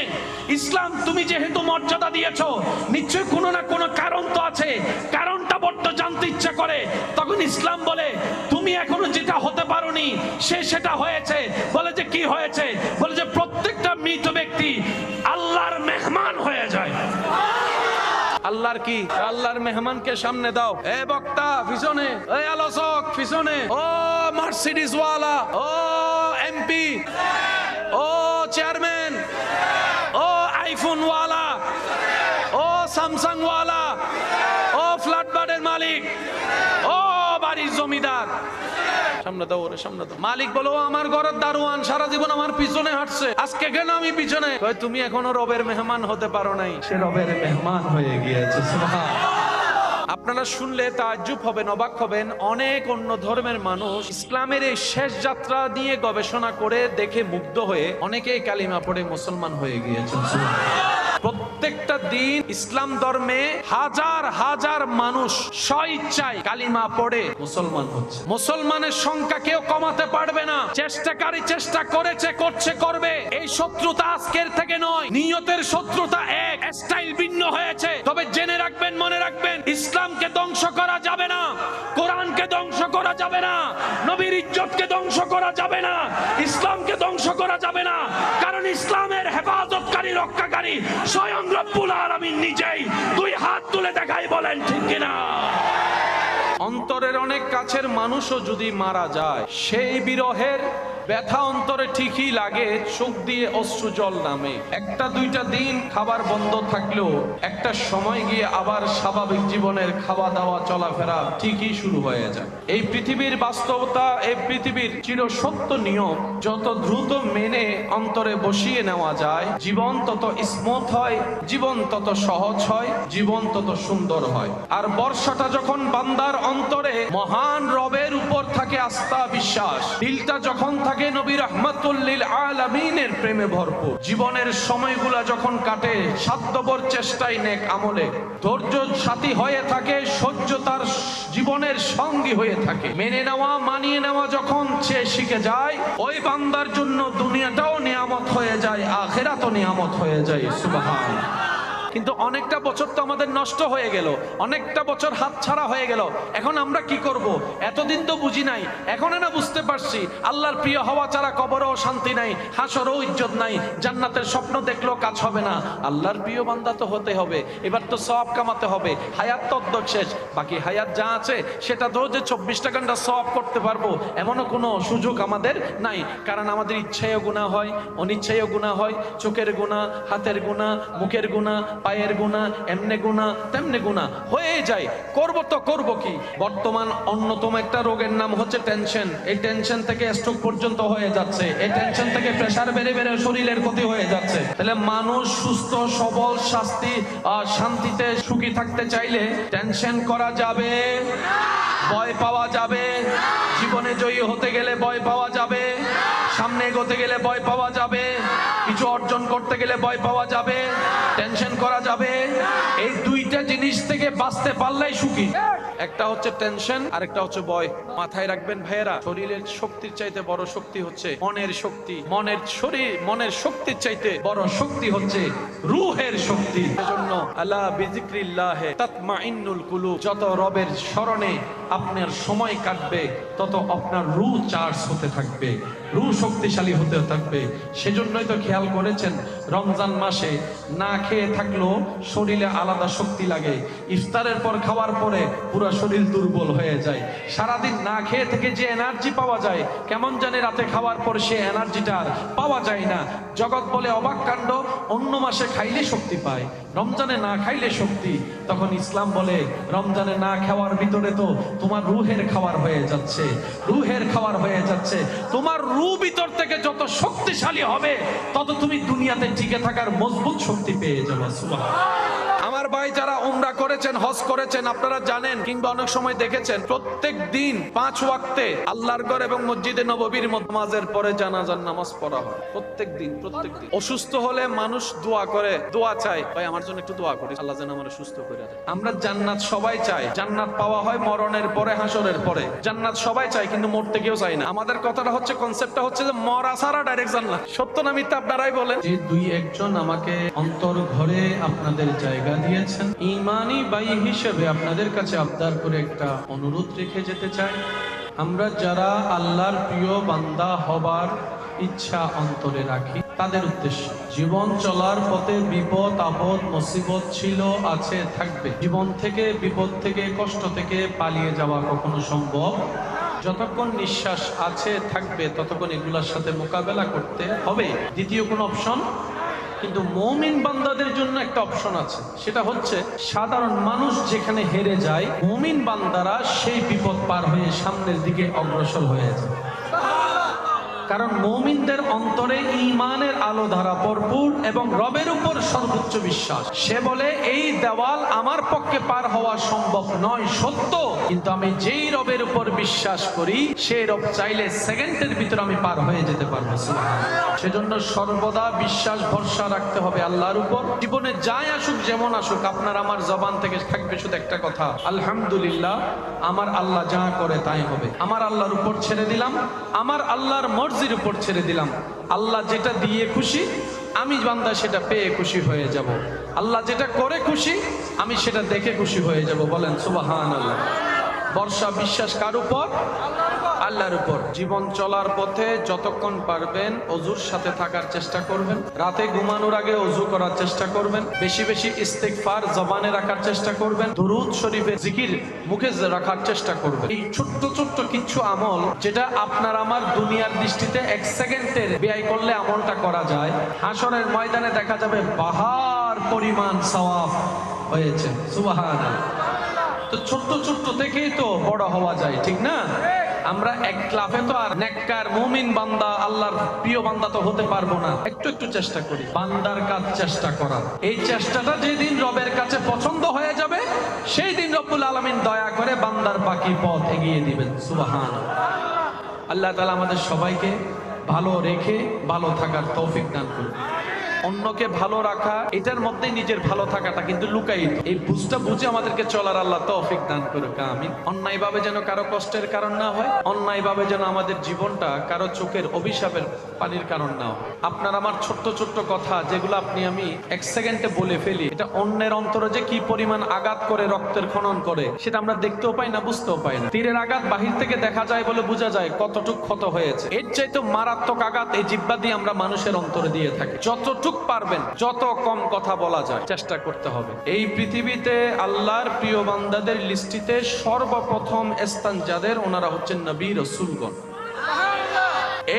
S1: ইসলাম তুমি যেহেতু মর্যাদা দিয়েছো, নিশ্চয় কোনো না কোনো কারণ তো আছে, কারণটা বড্ড জানতে ইচ্ছা করে। তখন ইসলাম বলে তুমি এখনো যেটা হতে পারোনি, সেটা হয়েছে। বলে যে কি হয়েছে? বলে যে প্রত্যেকটা মৃত ব্যক্তি আল্লাহর মেহমান হয়ে যায়। আল্লাহর কি? আল্লাহর মেহমানকে সামনে দাও। এ বক্তা পিছনে, এ আলোচক পিছনে, ও মার্সিডিজ ওয়ালা, ও এমপি, ও চেয়ারম্যান, ও আইফোন ওয়ালা, ও স্যামসাং ওয়ালা, ও ফ্ল্যাটবার্ডের মালিক, ও বাড়ির জমিদার, সামনে দাও, ওরে সামনে দাও। মালিক বলো আমার ঘরের দারোয়ান সারা জীবন আমার পিছনে হাঁটছে, আজকে কেন আমি পিছনে? তুমি এখনো রবের মেহমান হতে পারো নাই, সে রবের মেহমান হয়ে গিয়েছে। সুবহানাল্লাহ। আপনারা শুনলে তাজ্জুব হবেন, অবাক হবেন। অনেক অন্য ধর্মের মানুষ ইসলামের এই শেষ যাত্রা নিয়ে গবেষণা করে দেখে মুগ্ধ হয়ে অনেকেই কালিমা পড়ে মুসলমান হয়ে গিয়েছেন। প্রত্যেকটা দিন ইসলাম ধর্মে হাজার হাজার মানুষ স্বইচ্ছায় কালিমা পড়ে মুসলমান হচ্ছে। মুসলমানের সংখ্যা কেউ কমাতে পারবে না। চেষ্টাকারী চেষ্টা করেছে, করছে, করবে। এই শত্রুতা আজকের থেকে নয়, নিয়তের শত্রুতা এক, স্টাইল ভিন্ন হয়েছে। তবে জেনে রাখবেন, মনে রাখবেন, ইসলামকে ধ্বংস করা যাবে না, কোরআনকে ধ্বংস করা যাবে না, নবীর ইজ্জতকে ধ্বংস করা যাবে না, ইসলামকে ধ্বংস করা যাবে না। কারণ ইসলামের হেফাজতকারী, রক্ষাকারী স্বয়ং রব্বুল আলামিন নিজেই। দুই হাত তুলে দেখাই, বলেন ঠিক কিনা? অন্তরের অনেক কাছের মানুষও যদি মারা যায়, সেই বিরহের ব্যথা অন্তরে ঠিকই লাগে, চোখ দিয়ে অশ্রু জল নামে। একটা দুইটা দিন খাবার বন্ধ থাকলেও একটা সময় গিয়ে আবার স্বাভাবিক জীবনের খাওয়া দাওয়া চলাফেরা ঠিকই শুরু হয়ে যায়। এই পৃথিবীর বাস্তবতা, এই পৃথিবীর চিরসত্য নিয়ম যত দ্রুত মেনে অন্তরে বসিয়ে নেওয়া যায়, জীবন তত স্মুথ হয়, জীবন তত সহজ হয়, জীবন তত সুন্দর হয়। আর বর্ষাটা যখন বান্দার অন্তরে মহান রবের উপর থাকে আস্থা, বিশ্বাস, দিলটা যখন থাকে নবী রাহমাতুল লিল আলামিনের প্রেমে ভরপুর, জীবনের সময়গুলা যখন কাটে সাধ্যবর চেষ্টায়, নেক আমলে, ধৈর্য সাথী হয়ে থাকে, সহ্য তার জীবনের সঙ্গী হয়ে থাকে, মেনে নেওয়া, মানিয়ে নেওয়া যখন সে শিখে যায়, ওই বান্দার জন্য দুনিয়াটাও নিয়ামত হয়ে যায়, আখিরাতও নিয়ামত হয়ে যায়। সুবহানাল্লাহ। কিন্তু অনেকটা বছর তো আমাদের নষ্ট হয়ে গেল, অনেকটা বছর হাতছাড়া হয়ে গেল। এখন আমরা কি করব? এতদিন তো বুঝি নাই, এখন না বুঝতে পারছি আল্লাহর প্রিয় হওয়া ছাড়া কবরেও শান্তি নাই, হাসরেও ইজ্জত নাই, জান্নাতের স্বপ্ন দেখলেও কাজ হবে না। আল্লাহর প্রিয় বান্দা তো হতে হবে, এবার তো সওয়াব কামাতে হবে। হায়াত তো অর্ধেক শেষ, বাকি হায়াত যা আছে সেটা তো যে 24টা ঘন্টা সওয়াব করতে পারবো এমনও কোনো সুযোগ আমাদের নাই। কারণ আমাদের ইচ্ছায়ও গুনাহ হয়, অনিচ্ছায়ও গুনাহ হয়, চোখের গুনাহ, হাতের গুনাহ, মুখের গুনাহ, পায়ের গুনাহ, এমনে গুনাহ তেমনে গুনাহ হয়ে যায়। করব তো করব কি? বর্তমান অন্যতম একটা রোগের নাম হচ্ছে টেনশন। এই টেনশন থেকে স্ট্রোক পর্যন্ত হয়ে যাচ্ছে, এই টেনশন থেকে প্রেসার বেড়ে বেড়ে শরীরের ক্ষতি হয়ে যাচ্ছে। তাহলে মানুষ সুস্থ সবল শান্তিতে সুখী থাকতে চাইলে টেনশন করা যাবে, ভয় পাওয়া যাবে, জীবনে জয়ী হতে গেলে ভয় পাওয়া যাবে, সামনে এগোতে গেলে ভয় পাওয়া যাবে, কিছু অর্জন করতে গেলে ভয় পাওয়া যাবে, টেনশন করা যাবে। এই দুইটা জিনিস থেকে বাঁচতে পারলেই সুখী। একটা হচ্ছে টেনশন, আর একটা হচ্ছে ভয়। মাথায় রাখবেন ভাইয়েরা, শরীরের শক্তির চাইতে বড় শক্তি হচ্ছে মনের শক্তি। মনের শক্তির চাইতে বড় শক্তি হচ্ছে রূহের শক্তি। এজন্য আলা বিযিকরিল্লাহ তাতমাইন্নুল কুলুব। যত রবের স্মরণে আপনার সময় কাটবে তত আপনার রূহ চার্জ হতে থাকবে, রূহ শক্তিশালী হতে থাকবে। সেজন্যই তো খেয়াল করেছেন রমজান মাসে না খেয়ে থাকলেও শরীরে আলাদা শক্তি লাগে, ইফতারের পর খাওয়ার পরে পুরো শরীর দুর্বল হয়ে যায়। সারাদিন না খেয়ে থেকে যে এনার্জি পাওয়া যায়, কেমন জানি রাতে খাওয়ার পর সে এনার্জিটা আর পাওয়া যায় না। জগৎ বলে অবাক কাণ্ড, অন্য মাসে খাইলে শক্তি পায়, রমজানে না খাইলে শক্তি। তখন ইসলাম বলে রমজানে না খাওয়ার ভিতরে তো তোমার রূহের খাবার হয়ে যাচ্ছে, রূহের খাবার হয়ে যাচ্ছে। তোমার রূহ ভিতর থেকে যত শক্তিশালী হবে তত তুমি দুনিয়াতে টিকে থাকার মজবুত শক্তি পেয়ে যাবে। সুবহানাল্লাহ। আমার ভাই যারা উমরা করেছেন, হজ করেছেন, আপনারা জানেন কিংবা অনেক সময় দেখেছেন প্রত্যেক দিন 5 ওয়াক্তে আল্লাহর ঘর এবং মসজিদে নববীর নামাজের পরে জানাজার নামাজ পড়া হয়। প্রত্যেক দিন। অসুস্থ হলে মানুষ দোয়া করে, দোয়া চায়, ভাই আমার জন্য একটু দোয়া করি, আল্লাহ যেন আমারে সুস্থ করে দেয়। আমরা জান্নাত সবাই চাই, জান্নাত পাওয়া হয় মরণের পরে, হাসরের পরে। জান্নাত সবাই চাই, কিন্তু মরতে কেউ চায় না। আমাদের কথাটা হচ্ছে, কনসেপ্টটা হচ্ছে যে মরা ছাড়া ডাইরেক্ট জান্নাত। সত্য না মিথ্যা আপনারাই বলেন। যে 2-1 আমাকে অন্তর ঘরে আপনাদের জায়গা দিয়েছেন, ঈমানি ভাই হিসেবে আপনাদের কাছে আবদার করে একটা অনুরোধ রেখে যেতে চাই। আমরা যারা আল্লাহর প্রিয় বান্দা হবার ইচ্ছা অন্তরে রাখি, তাদের উদ্দেশ্যে জীবন চলার পথে বিপদ আপদ মুসিবত ছিল, আছে, থাকবে। জীবন থেকে, বিপদ থেকে, কষ্ট থেকে পালিয়ে যাওয়া কখনো সম্ভব। যতক্ষণ নিঃশ্বাস আছে, থাকবে, ততক্ষণ এগুলোর সাথে মোকাবেলা করতে হবে। দ্বিতীয় কোনো অপশন কিন্তু মুমিন বান্দাদের জন্য একটা অপশন আছে, সেটা হচ্ছে সাধারণ মানুষ যেখানে হেরে যায়, মুমিন বান্দারা সেই বিপদ পার হয়ে সামনের দিকে অগ্রসর হয়ে যায়। কারণ মুমিনদের অন্তরে ঈমানের আলো ধারা ভরপুর এবং রবের উপর সর্বোচ্চ বিশ্বাস। সে বলে এই দেওয়াল আমার পক্ষে পার হওয়া সম্ভব নয়, সত্য, কিন্তু আমি যেই রবের উপর বিশ্বাস করি সেই রব চাইলে সেকেন্ডের ভিতর আমি পার হয়ে যেতে পারবো। সুবহানাল্লাহ। সেজন্য সর্বদা বিশ্বাস ভরসা রাখতে হবে আল্লাহর উপর। জীবনে যাই আসুক যেমন আসুক, আপনার আমার জবান থেকে থাকবে শুধু একটা কথা, আলহামদুলিল্লাহ, আমার আল্লাহ যা করে তাই হবে। আমার আল্লাহর উপর ছেড়ে দিলাম, আমার আল্লাহর মর্জির উপর ছেড়ে দিলাম। আল্লাহ যেটা দিয়ে খুশি, আমি বান্দা সেটা পেয়ে খুশি হয়ে যাব। আল্লাহ যেটা করে খুশি, আমি সেটা দেখে খুশি হয়ে যাব। বলেন সুবহানাল্লাহ। ভরসা বিশ্বাস কার উপর? আল্লাহর উপর। জীবন চলার পথে যতক্ষণ পারবেন অজুর সাথে থাকার চেষ্টা করবেন। রাতে ঘুমানোর আগে অজু করার চেষ্টা করবেন। বেশি বেশি ইস্তিগফার জবানে রাখার চেষ্টা করবেন। দুরূদ শরীফে জিকির মুখে রাখার চেষ্টা করবেন। এই ছোট্ট ছোট্ট কিছু আমল যেটা আপনার আমার দুনিয়ার দৃষ্টিতে এক সেকেন্ডের ব্যয় করলে আমলটা করা যায়, হাসরের ময়দানে দেখা যাবে পাহাড় পরিমাণ সওয়াব হয়েছে। সুবহানাল্লাহ। তো ছোট্ট ছোট্ট থেকেই তো বড় হওয়া যায়, ঠিক না? আমরা এক লাফে তো আর নেককার মুমিন বান্দা আল্লাহর প্রিয় বান্দা তো হতে পারবো না। একটু একটু চেষ্টা করি, বান্দার কাজ চেষ্টা করা। এই চেষ্টাটা যেদিন রবের কাছে পছন্দ হয়ে যাবে, সেই দিন রব্বুল আলামিন দয়া করে বান্দার বাকি পথ এগিয়ে দিবেন। সুবহানাল্লাহ। আল্লাহ তাআলা আমাদের সবাইকে ভালো রেখে ভালো থাকার তৌফিক দান করুন। অন্যকে ভালো রাখা, এটার মধ্যে নিজের ভালো থাকাটা কিন্তু লুকায়িত। এই বুঝটা বুঝে আমাদেরকে চলার আল্লাহ তৌফিক দান করুক, আমিন। অন্যায় ভাবে যেন কারো কষ্টের কারণ না হয়, অন্যায় ভাবে যেন আমাদের জীবনটা কারো চোখের অভিশাপের পানির কারণ না হয়। আপনার আমার ছোট্ট ছোট্ট কথা যেগুলো আপনি আমি এক সেকেন্ডে বলে ফেলি, এটা অন্যের অন্তরে যে কি পরিমাণ আঘাত করে, রক্তের খনন করে, সেটা আমরা দেখতেও পাই না, বুঝতেও পাই না। তীরের আঘাত বাহির থেকে দেখা যায় বলে বোঝা যায় কতটুক ক্ষত হয়েছে। এর চাইতে মারাত্মক আঘাত এই জিহ্বা দিয়ে আমরা মানুষের অন্তরে দিয়ে থাকি। যতটুক পারবেন যত কম কথা বলা যায় চেষ্টা করতে হবে। এই পৃথিবীতে আল্লাহর প্রিয় বান্দাদের লিস্টিতে সর্বপ্রথম স্থান যাদের, ওনারা হচ্ছেন নবী রাসূলগণ।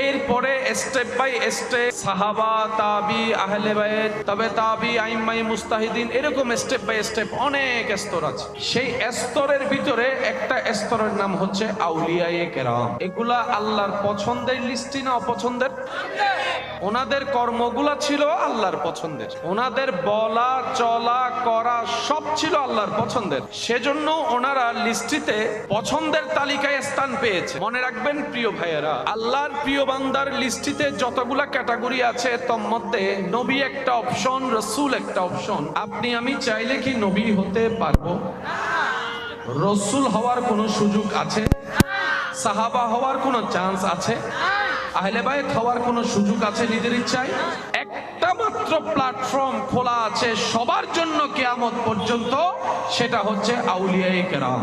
S1: এরপরে স্টেপ বাই স্টেপ সাহাবা, তাবি, আহলে বাইত, তবে তাবি, আইম্মাই মুস্তাহিদিন, এরকম স্টেপ বাই স্টেপ অনেক স্তর আছে। সেই স্তরের ভিতরে একটা স্তরের নাম হচ্ছে আউলিয়ায়ে কেরাম। এগুলা আল্লাহর পছন্দের লিস্টি না অপছন্দের? ওনাদের কর্মগুলা ছিল আল্লাহর পছন্দের, ওনাদের বলা চলা করা সব ছিল আল্লাহর পছন্দের। সেজন্য ওনারা লিস্টিতে পছন্দের তালিকায় স্থান পেয়েছে। মনে রাখবেন প্রিয় ভাইয়েরা, আল্লাহর প্রিয় বান্দার লিস্টিতে যতগুলা ক্যাটাগরি আছে তার মধ্যে নবী একটা অপশন, রাসূল একটা অপশন। আপনি আমি চাইলে কি নবী হতে পারবো? রাসূল হওয়ার কোনো সুযোগ আছে? সাহাবা হওয়ার কোনো চান্স আছে? আহলে বাইত হওয়ার কোনো সুযোগ আছে নিজের ইচ্ছায়? একটা মাত্র প্ল্যাটফর্ম খোলা আছে সবার জন্য কিয়ামত পর্যন্ত, সেটা হচ্ছে আউলিয়ায়ে কেরাম।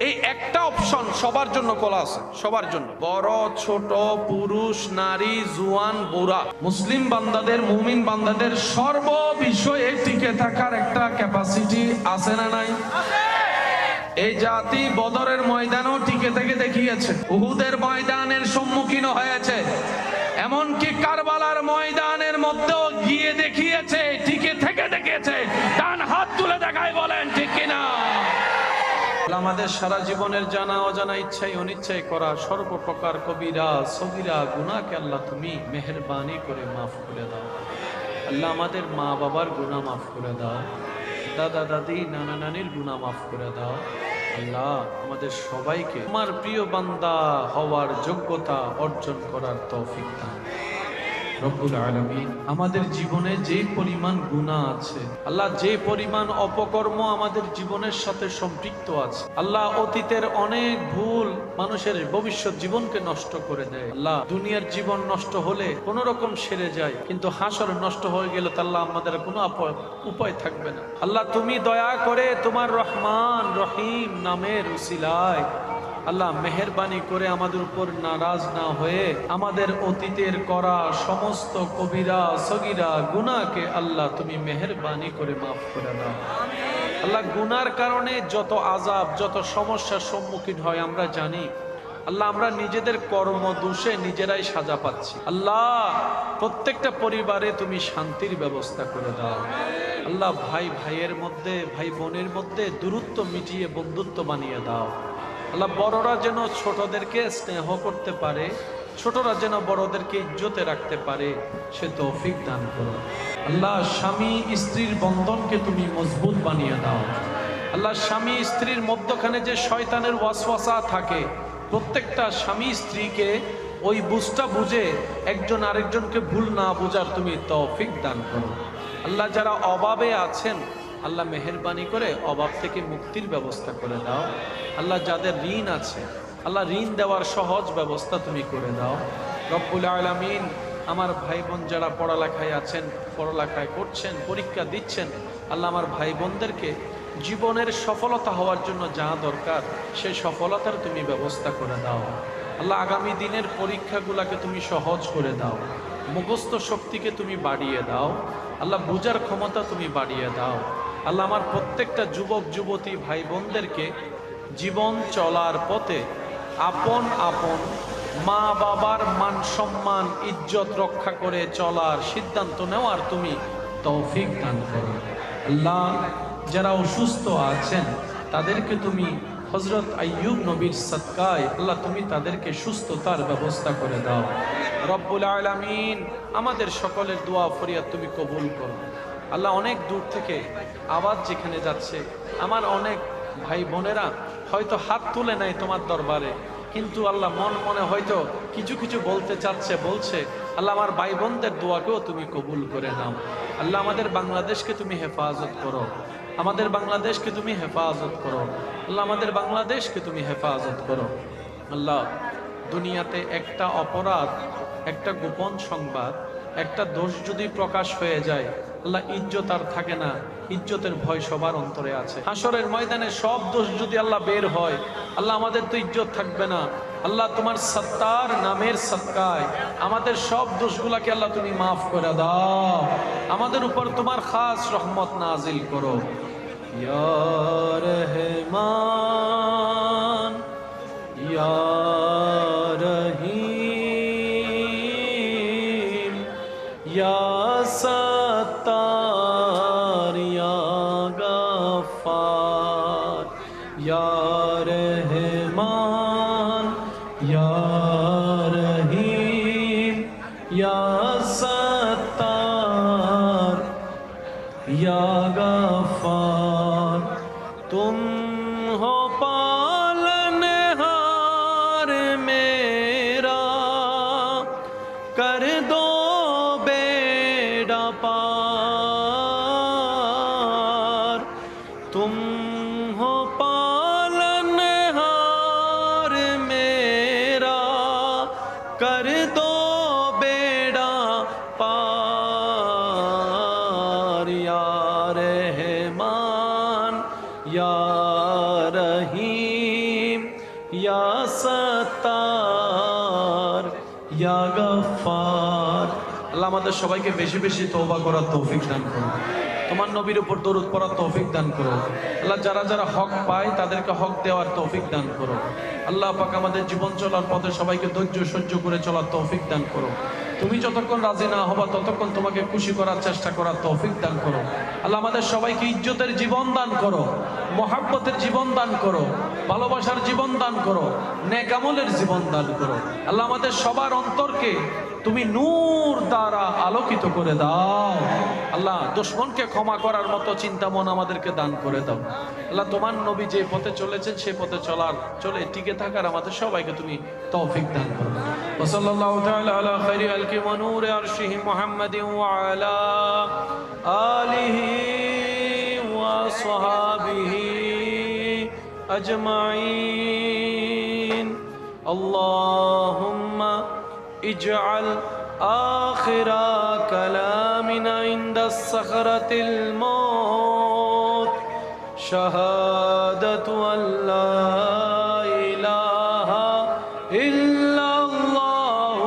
S1: এই একটা অপশন সবার জন্য খোলা আছে, সবার জন্য। বড় ছোট, পুরুষ নারী, জওয়ান বুড়া, মুসলিম বান্দাদের, মুমিন বান্দাদের সর্ব বিষয়ে টিকে থাকার একটা ক্যাপাসিটি আছে না নাই? এই জাতি বদরের ময়দানেও টিকে থেকে দেখিয়েছে, উহুদের ময়দানের সম্মুখীন হয়েছে, এমনকি কারবালার ময়দানের মধ্যেও গিয়ে দেখিয়েছে, টিকে থেকে দেখিয়েছে। ডান হাত তুলে দেখায়, বলেন ঠিক কিনা? আমাদের সারা জীবনের জানা অজানা ইচ্ছাই অনিচ্ছাই করা সর্বপ্রকার কবিরা সগীরা গুনাহকে আল্লাহ তুমি মেহেরবানি করে মাফ করে দাও। আল্লাহ আমাদের মা বাবার গুনাহ মাফ করে দাও, দাদা দাদি নানা নানির গুনাহ মাফ করে দাও। আল্লাহ আমাদের সবাইকে তোমার প্রিয় বান্দা হওয়ার যোগ্যতা অর্জন করার তৌফিক দান। রব্বুল আলামিন, আমাদের জীবনে যে পরিমাণ গুনাহ আছে আল্লাহ, যে পরিমাণ অপকর্ম আমাদের জীবনের সাথে সম্পৃক্ত আছে আল্লাহ, অতীতের অনেক ভুল মানুষের ভবিষ্যৎ জীবনকে নষ্ট করে দেয়। আল্লাহ, দুনিয়ার জীবন নষ্ট হলে কোন রকম সেরে যায়, কিন্তু হাসর নষ্ট হয়ে গেলে তো আল্লাহ আমাদের কোনো উপায় থাকবে না। আল্লাহ, তুমি দয়া করে তোমার রহমান রহিম নামের উসিলায় আল্লাহ মেহেরবানি করে আমাদের উপর নারাজ না হয়ে আমাদের অতীতের করা সমস্ত কবিরা সগীরা গুনাহকে আল্লাহ তুমি মেহেরবানি করে মাফ করে দাও। আল্লাহ, গুনার কারণে যত আযাব যত সমস্যার সম্মুখীন হয় আমরা জানি। আল্লাহ, আমরা নিজেদের কর্ম দোষে নিজেরাই সাজা পাচ্ছি। আল্লাহ, প্রত্যেকটা পরিবারে তুমি শান্তির ব্যবস্থা করে দাও। আল্লাহ, ভাই ভাইয়ের মধ্যে, ভাই বোনের মধ্যে দূরত্ব মিটিয়ে বন্ধুত্ব বানিয়ে দাও। আল্লাহ, বড়রা যেন ছোটদেরকে স্নেহ করতে পারে, ছোটরা যেন বড়দেরকে ইজ্জতে রাখতে পারে, সে তৌফিক দান করো। আল্লাহ, স্বামী স্ত্রীর বন্ধনকে তুমি মজবুত বানিয়ে দাও। আল্লাহ, স্বামী স্ত্রীর মধ্যখানে যে শয়তানের ওয়াসওয়াসা থাকে, প্রত্যেকটা স্বামী স্ত্রীকে ওই বুঝটা বুঝে একজন আরেকজনকে ভুল না বুঝার তুমি তৌফিক দান করো। আল্লাহ, যারা অভাবে আছেন, আল্লাহ মেহেরবানি করে অভাব থেকে মুক্তির ব্যবস্থা করে দাও। আল্লাহ, যাদের ঋণ আছে, আল্লাহ ঋণ দেওয়ার সহজ ব্যবস্থা তুমি করে দাও। রব্বুল আলামিন, আমার ভাই বোন যারা পড়ালেখায় আছেন, পড়ালেখায় করছেন, পরীক্ষা দিচ্ছেন, আল্লাহ আমার ভাই বোনদেরকে জীবনের সফলতা হওয়ার জন্য যা দরকার সেই সফলতার তুমি ব্যবস্থা করে দাও। আল্লাহ, আগামী দিনের পরীক্ষাগুলোকে তুমি সহজ করে দাও। মুখস্থ শক্তিকে তুমি বাড়িয়ে দাও। আল্লাহ, বোঝার ক্ষমতা তুমি বাড়িয়ে দাও। আল্লাহ, আমার প্রত্যেকটা যুবক যুবতী ভাই বোনদেরকে জীবন চলার পথে আপন আপন মা বাবার মান সম্মান ইজ্জত রক্ষা করে চলার সিদ্ধান্ত নেওয়ার তুমি তৌফিক দান করো। আল্লাহ, যারা অসুস্থ আছেন তাদেরকে তুমি হযরত আইয়ুব নবীর সদকায় আল্লাহ তুমি তাদেরকে সুস্থতার ব্যবস্থা করে দাও। রব্বুল আলামিন, আমাদের সকলের দোয়া ফরিয়াদ তুমি কবুল করো। আল্লাহ, অনেক দূর থেকে আওয়াজ যেখানে যাচ্ছে, আমার অনেক ভাই বোনেরা হয়তো হাত তুলে নাই তোমার দরবারে, কিন্তু আল্লাহ মন মনে হয়তো কিছু কিছু বলতে চাচ্ছে, বলছে। আল্লাহ, আমার ভাই বোনদের দোয়াকেও তুমি কবুল করে নাও। আল্লাহ, আমাদের বাংলাদেশকে তুমি হেফাজত করো। আমাদের বাংলাদেশকে তুমি হেফাজত করো। আল্লাহ, আমাদের বাংলাদেশকে তুমি হেফাজত করো। আল্লাহ, দুনিয়াতে একটা অপরাধ, একটা গোপন সংবাদ, একটা দোষ যদি প্রকাশ হয়ে যায়, আল্লাহ ইজ্জত আর থাকে না। ইজ্জতের ভয় সবার অন্তরে আছে। হাসরের ময়দানে সব দোষ যদি আল্লাহ বের হয়, আল্লাহ আমাদের তো ইজ্জত থাকবে না। আল্লাহ, তোমার সত্তার নামের সদকায় আমাদের সব দোষগুলাকে আল্লাহ তুমি মাফ করে দাও। আমাদের উপর তোমার খাস রহমত নাজিল করো। ইয়া রহমান, ইয়া রহিম, ইয়া সত্তার, ইয়া গফফার, ইয়া রহমান, ইয়া রহিম, ইয়া সত্তার, ইয়া গফফার। तुम हो पालनहार मेरा, कर दो बेड़ा पार। तुम हो पालनहार मेरा, कर दो बेड़ा पार। या रहमान, या रहीम, या सत्ताর, ইয়া গফফার। আল্লাহ, আমাদের সবাইকে বেশি বেশি তওবা করার তৌফিক দান করো। তোমার নবীর উপর দরুদ পড়ার তৌফিক দান করো। আল্লাহ, যারা যারা হক পায় তাদেরকে হক দেওয়ার তৌফিক দান করো। আল্লাহ পাক, আমাদের জীবন চলার পথে সবাইকে ধৈর্য সহ্য করে চলার তৌফিক দান করো। তুমি যতক্ষণ রাজি না হবা ততক্ষণ তোমাকে খুশি করার চেষ্টা করার তৌফিক দান করো। আল্লাহ, আমাদের সবাইকে ইজ্জতের জীবন দান করো, মহাব্বতের জীবন দান করো, ভালোবাসার জীবন দান করো, নেক আমলের জীবন দান করো। আল্লাহ, আমাদের সবার অন্তরকে তুমি নূর দ্বারা আলোকিত করে দাও। আল্লাহ, দুশমনকে ক্ষমা করার মতো চিন্তা মন আমাদেরকে দান করে দাও। আল্লাহ, তোমার নবী যে পথে চলেছেন সেই পথে চলে টিকে থাকার আমাদের সবাইকে তুমি তৌফিক দান করো। সাল্লাল্লাহু তাআলা আলা খাইরি আলকি ওয়া নূরি আরশিহি মুহাম্মাদিন ওয়া আলা আলিহি ওয়া সাহাবিহি আজমাইন। আল্লাহুম্মা اجعل آخر كلامنا عند الصخرة الموت شهادة أن لا إله إلا الله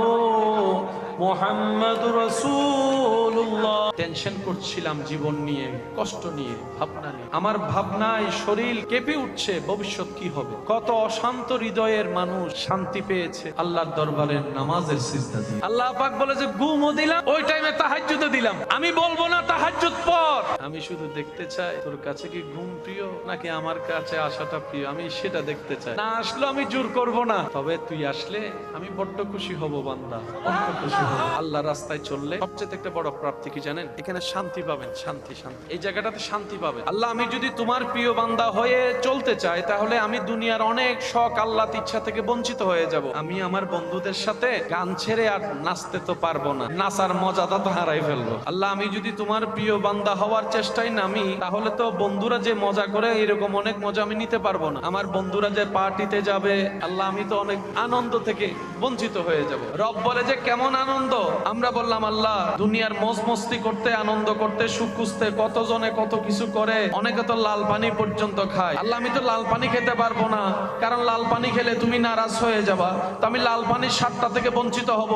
S1: محمد رسول الله। টেনশন করছিলাম জীবন নিয়ে, কষ্ট নিয়ে, ভাবনা নিয়ে। আমার ভাবনায় শরীর কেঁপে উঠছে, ভবিষ্যৎ কি হবে। কত অশান্ত হৃদয়ের মানুষ শান্তি পেয়েছে আল্লাহর দরবারের নামাজের সিজদা দিয়ে। আল্লাহ পাক বলে যে ঘুমও দিলাম, ওই টাইমে তাহাজ্জুদও দিলাম। আমি বলবো না তাহাজ্জুদ পড়, আমি শুধু দেখতে চাই তোর কাছে কি ঘুম প্রিয় নাকি আমার কাছে আসাটা প্রিয়, আমি সেটা দেখতে চাই। না আসলে আমি জোর করব না, তবে তুই আসলে আমি বড্ড খুশি হব বান্দা, বড্ড খুশি হব। আল্লাহ রাস্তায় চললে সবচেয়ে একটা বড় প্রাপ্তি কি জানেন? এখানে শান্তি পাবেন, শান্তি, শান্তি। এই জায়গাটাতে শান্তি পাবেন। আল্লাহ, আমি যদি তোমার প্রিয় বান্দা হয়ে চলতে চাই, তাহলে আমি দুনিয়ার অনেক শখ আল্লাহর ইচ্ছা থেকে বঞ্চিত হয়ে যাব। আমি আমার বন্ধুদের সাথে গান ছেড়ে আর নাচতে তো পারবো না, নাচার মজাটা তো হারাই ফেলবো। আল্লাহ, আমি যদি তোমার প্রিয় বান্দা হওয়ার চেষ্টায় নামি, তাহলে তো বন্ধুরা যে মজা করে এরকম অনেক মজা আমি নিতে পারবো না। আমার বন্ধুরা যে পার্টিতে যাবে, আল্লাহ, আমি তো অনেক আনন্দ থেকে বঞ্চিত হয়ে যাব। রব বলে যে কেমন আনন্দ? আমরা বললাম আল্লাহ, দুনিয়ার মজ মস্তি করতে, আনন্দ করতে, সুখ খুঁজতে কতজনে কত কিছু করে, অনেকে তো লাল পানি পর্যন্ত খায়। আল্লাহ, আমি তো লাল পানি খেতে পারবো না, কারণ লাল পানি খেলে তুমি নারাজ হয়ে যাবা, তো আমি লাল পানির স্বাদটা থেকে বঞ্চিত হব।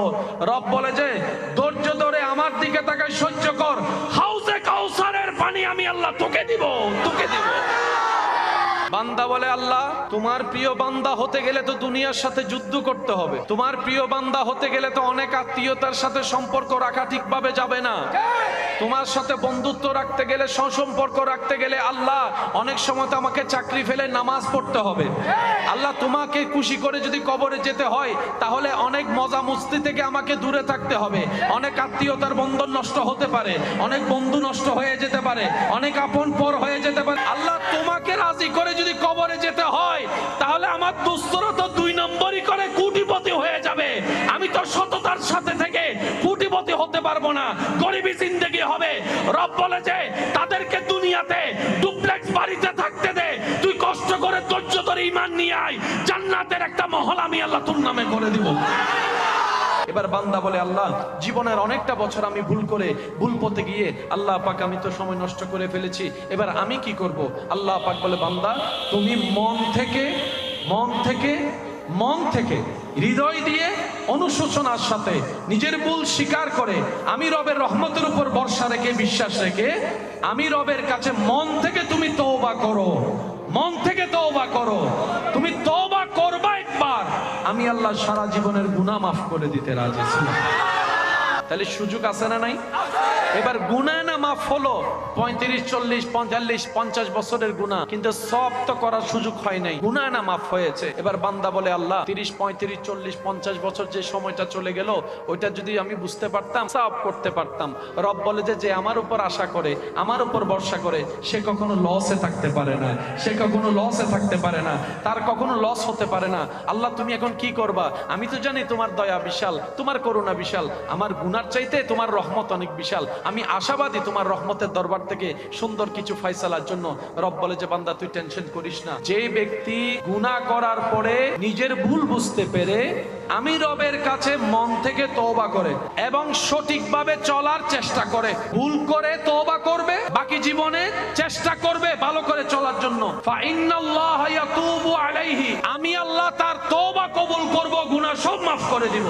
S1: রব বলে যে ধৈর্য ধরে আমার দিকে তাকায় সহ্য কর, হাউজে কাউসারের পানি আমি আল্লাহ তোকে দিব, তোকে দিব। বান্দা বলে আল্লাহ, তোমার প্রিয় বান্দা হতে গেলে তো দুনিয়ার সাথে যুদ্ধ করতে হবে, তোমার প্রিয় বান্দা হতে গেলে তো অনেক আত্মীয়তার সাথে সম্পর্ক রাখা ঠিকভাবে যাবে না, তোমার সাথে বন্ধুত্ব রাখতে গেলে, সুসম্পর্ক রাখতে গেলে আল্লাহ অনেক সময় তো আমাকে চাকরি ফেলে নামাজ পড়তে হবে। আল্লাহ, তোমাকে খুশি করে যদি কবরে যেতে হয়, তাহলে অনেক মজা মস্তি থেকে আমাকে দূরে থাকতে হবে, অনেক আত্মীয়তার বন্ধন নষ্ট হতে পারে, অনেক বন্ধু নষ্ট হয়ে যেতে পারে, অনেক আপন পর হয়ে যেতে পারে। আল্লাহ, তোমাকে রাজি করে যদি কবরে যেতে হয়, তাহলে আমার দুস্তরা তো 2 নম্বরই করে কোটিপতি হয়ে যাবে। আমি তো সততার সাথে থেকে কোটিপতি হতে পারবো না, গরিবী জিন্দেগি হবে। রব বলে যে তাদেরকে দুনিয়াতে ডুপ্লেক্স বাড়িতে থাকতে দে, তুই কষ্ট করে ধৈর্য ধরে ঈমান নিয়ে আয়, জান্নাতের একটা মহল আমি আল্লাহ তোর নামে করে দিব। এবার বান্দা বলে আল্লাহ, জীবনের অনেকটা বছর আমি ভুল পথে গিয়ে আল্লাহ পাক আমি তো সময় নষ্ট করে ফেলেছি, এবার আমি কি করব? আল্লাহ পাক বলে বান্দা, তুমি মন থেকে হৃদয় দিয়ে অনুশোচনার সাথে নিজের ভুল স্বীকার করে আমি রবের রহমতের উপর ভরসা রেখে, বিশ্বাস রেখে আমি রবের কাছে মন থেকে তুমি তওবা করো, মন থেকে তওবা করো। তুমি তওবা করবা একবার, আমি আল্লাহ সারা জীবনের গুনাহ মাফ করে দিতে রাজি আছি। তাহলে সুযোগ আছে না নাই? এবার গুনাহ না মাফ হলো 35, 40, 45, 50 বছরের গুনাহ, কিন্তু সব তো করার সুযোগ হয় নাই, গুনাহ না মাফ হয়েছে। এবার বান্দা বলে আল্লাহ, 30, 35, 40, 50 বছর যে সময়টা চলে গেল, ওইটা যদি আমি বুঝতে পারতাম, সব করতে পারতাম। রব বলে যে আমার উপর আশা করে, আমার উপর ভরসা করে, সে কখনো লসে থাকতে পারে না, সে কখনো লসে থাকতে পারে না, তার কখনো লস হতে পারে না। আল্লাহ, তুমি এখন কি করবা? আমি তো জানি তোমার দয়া বিশাল, তোমার করুণা বিশাল, আমার গুনার চাইতে তোমার রহমত অনেক বিশাল। আমি আশাবাদী তোমার রহমতের দরবার থেকে সুন্দর কিছু ফয়সালার জন্য। রব বলে যে বান্দা, তুই টেনশন করিস না। যে ব্যক্তি গুনাহ করার পরে নিজের ভুল বুঝতে পেরে আমি রবের কাছে মন থেকে তওবা করে এবং সঠিকভাবে চলার চেষ্টা করে, ভুল করে তওবা করবে, বাকি জীবনে চেষ্টা করবে ভালো করে চলার জন্য, ফাইন্নাল্লাহা ইয়াতুবু আলাইহি, আমি আল্লাহ তার তওবা কবুল করব, গুনাহ সব মাফ করে দিব।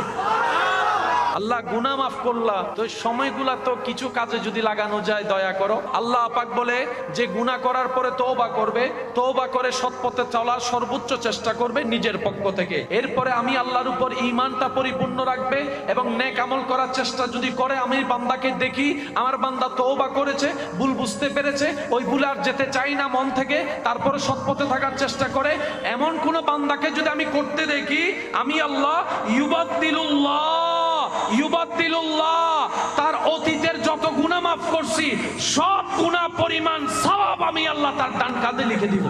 S1: আল্লাহ, গুনাহ মাফ করলা তো সময়গুলা তো কিছু কাজে যদি লাগানো যায়, দয়া করো। আল্লাহ পাক বলে যে গুনাহ করার পরে তওবা করবে, তওবা করে সৎ পথে চলার সর্বোচ্চ চেষ্টা করবে নিজের পক্ষ থেকে, এরপরে আমি আল্লাহর উপর ঈমানটা পরিপূর্ণ রাখবে এবং নেক আমল করার চেষ্টা যদি করে, আমি বান্দাকে দেখি আমার বান্দা তওবা করেছে, ভুল বুঝতে পেরেছে, ওই ভুল আর যেতে চাই না মন থেকে, তারপরে সৎ পথে থাকার চেষ্টা করে, এমন কোন বান্দাকে যদি আমি করতে দেখি, আমি আল্লাহ ইউবাদদিলুল্লাহ, তার অতীতের যত গুনাহ মাফ করছি সব গুনাহ পরিমাণ সওয়াব আমি আল্লাহ তার ডান কাঁধে লিখে দিব।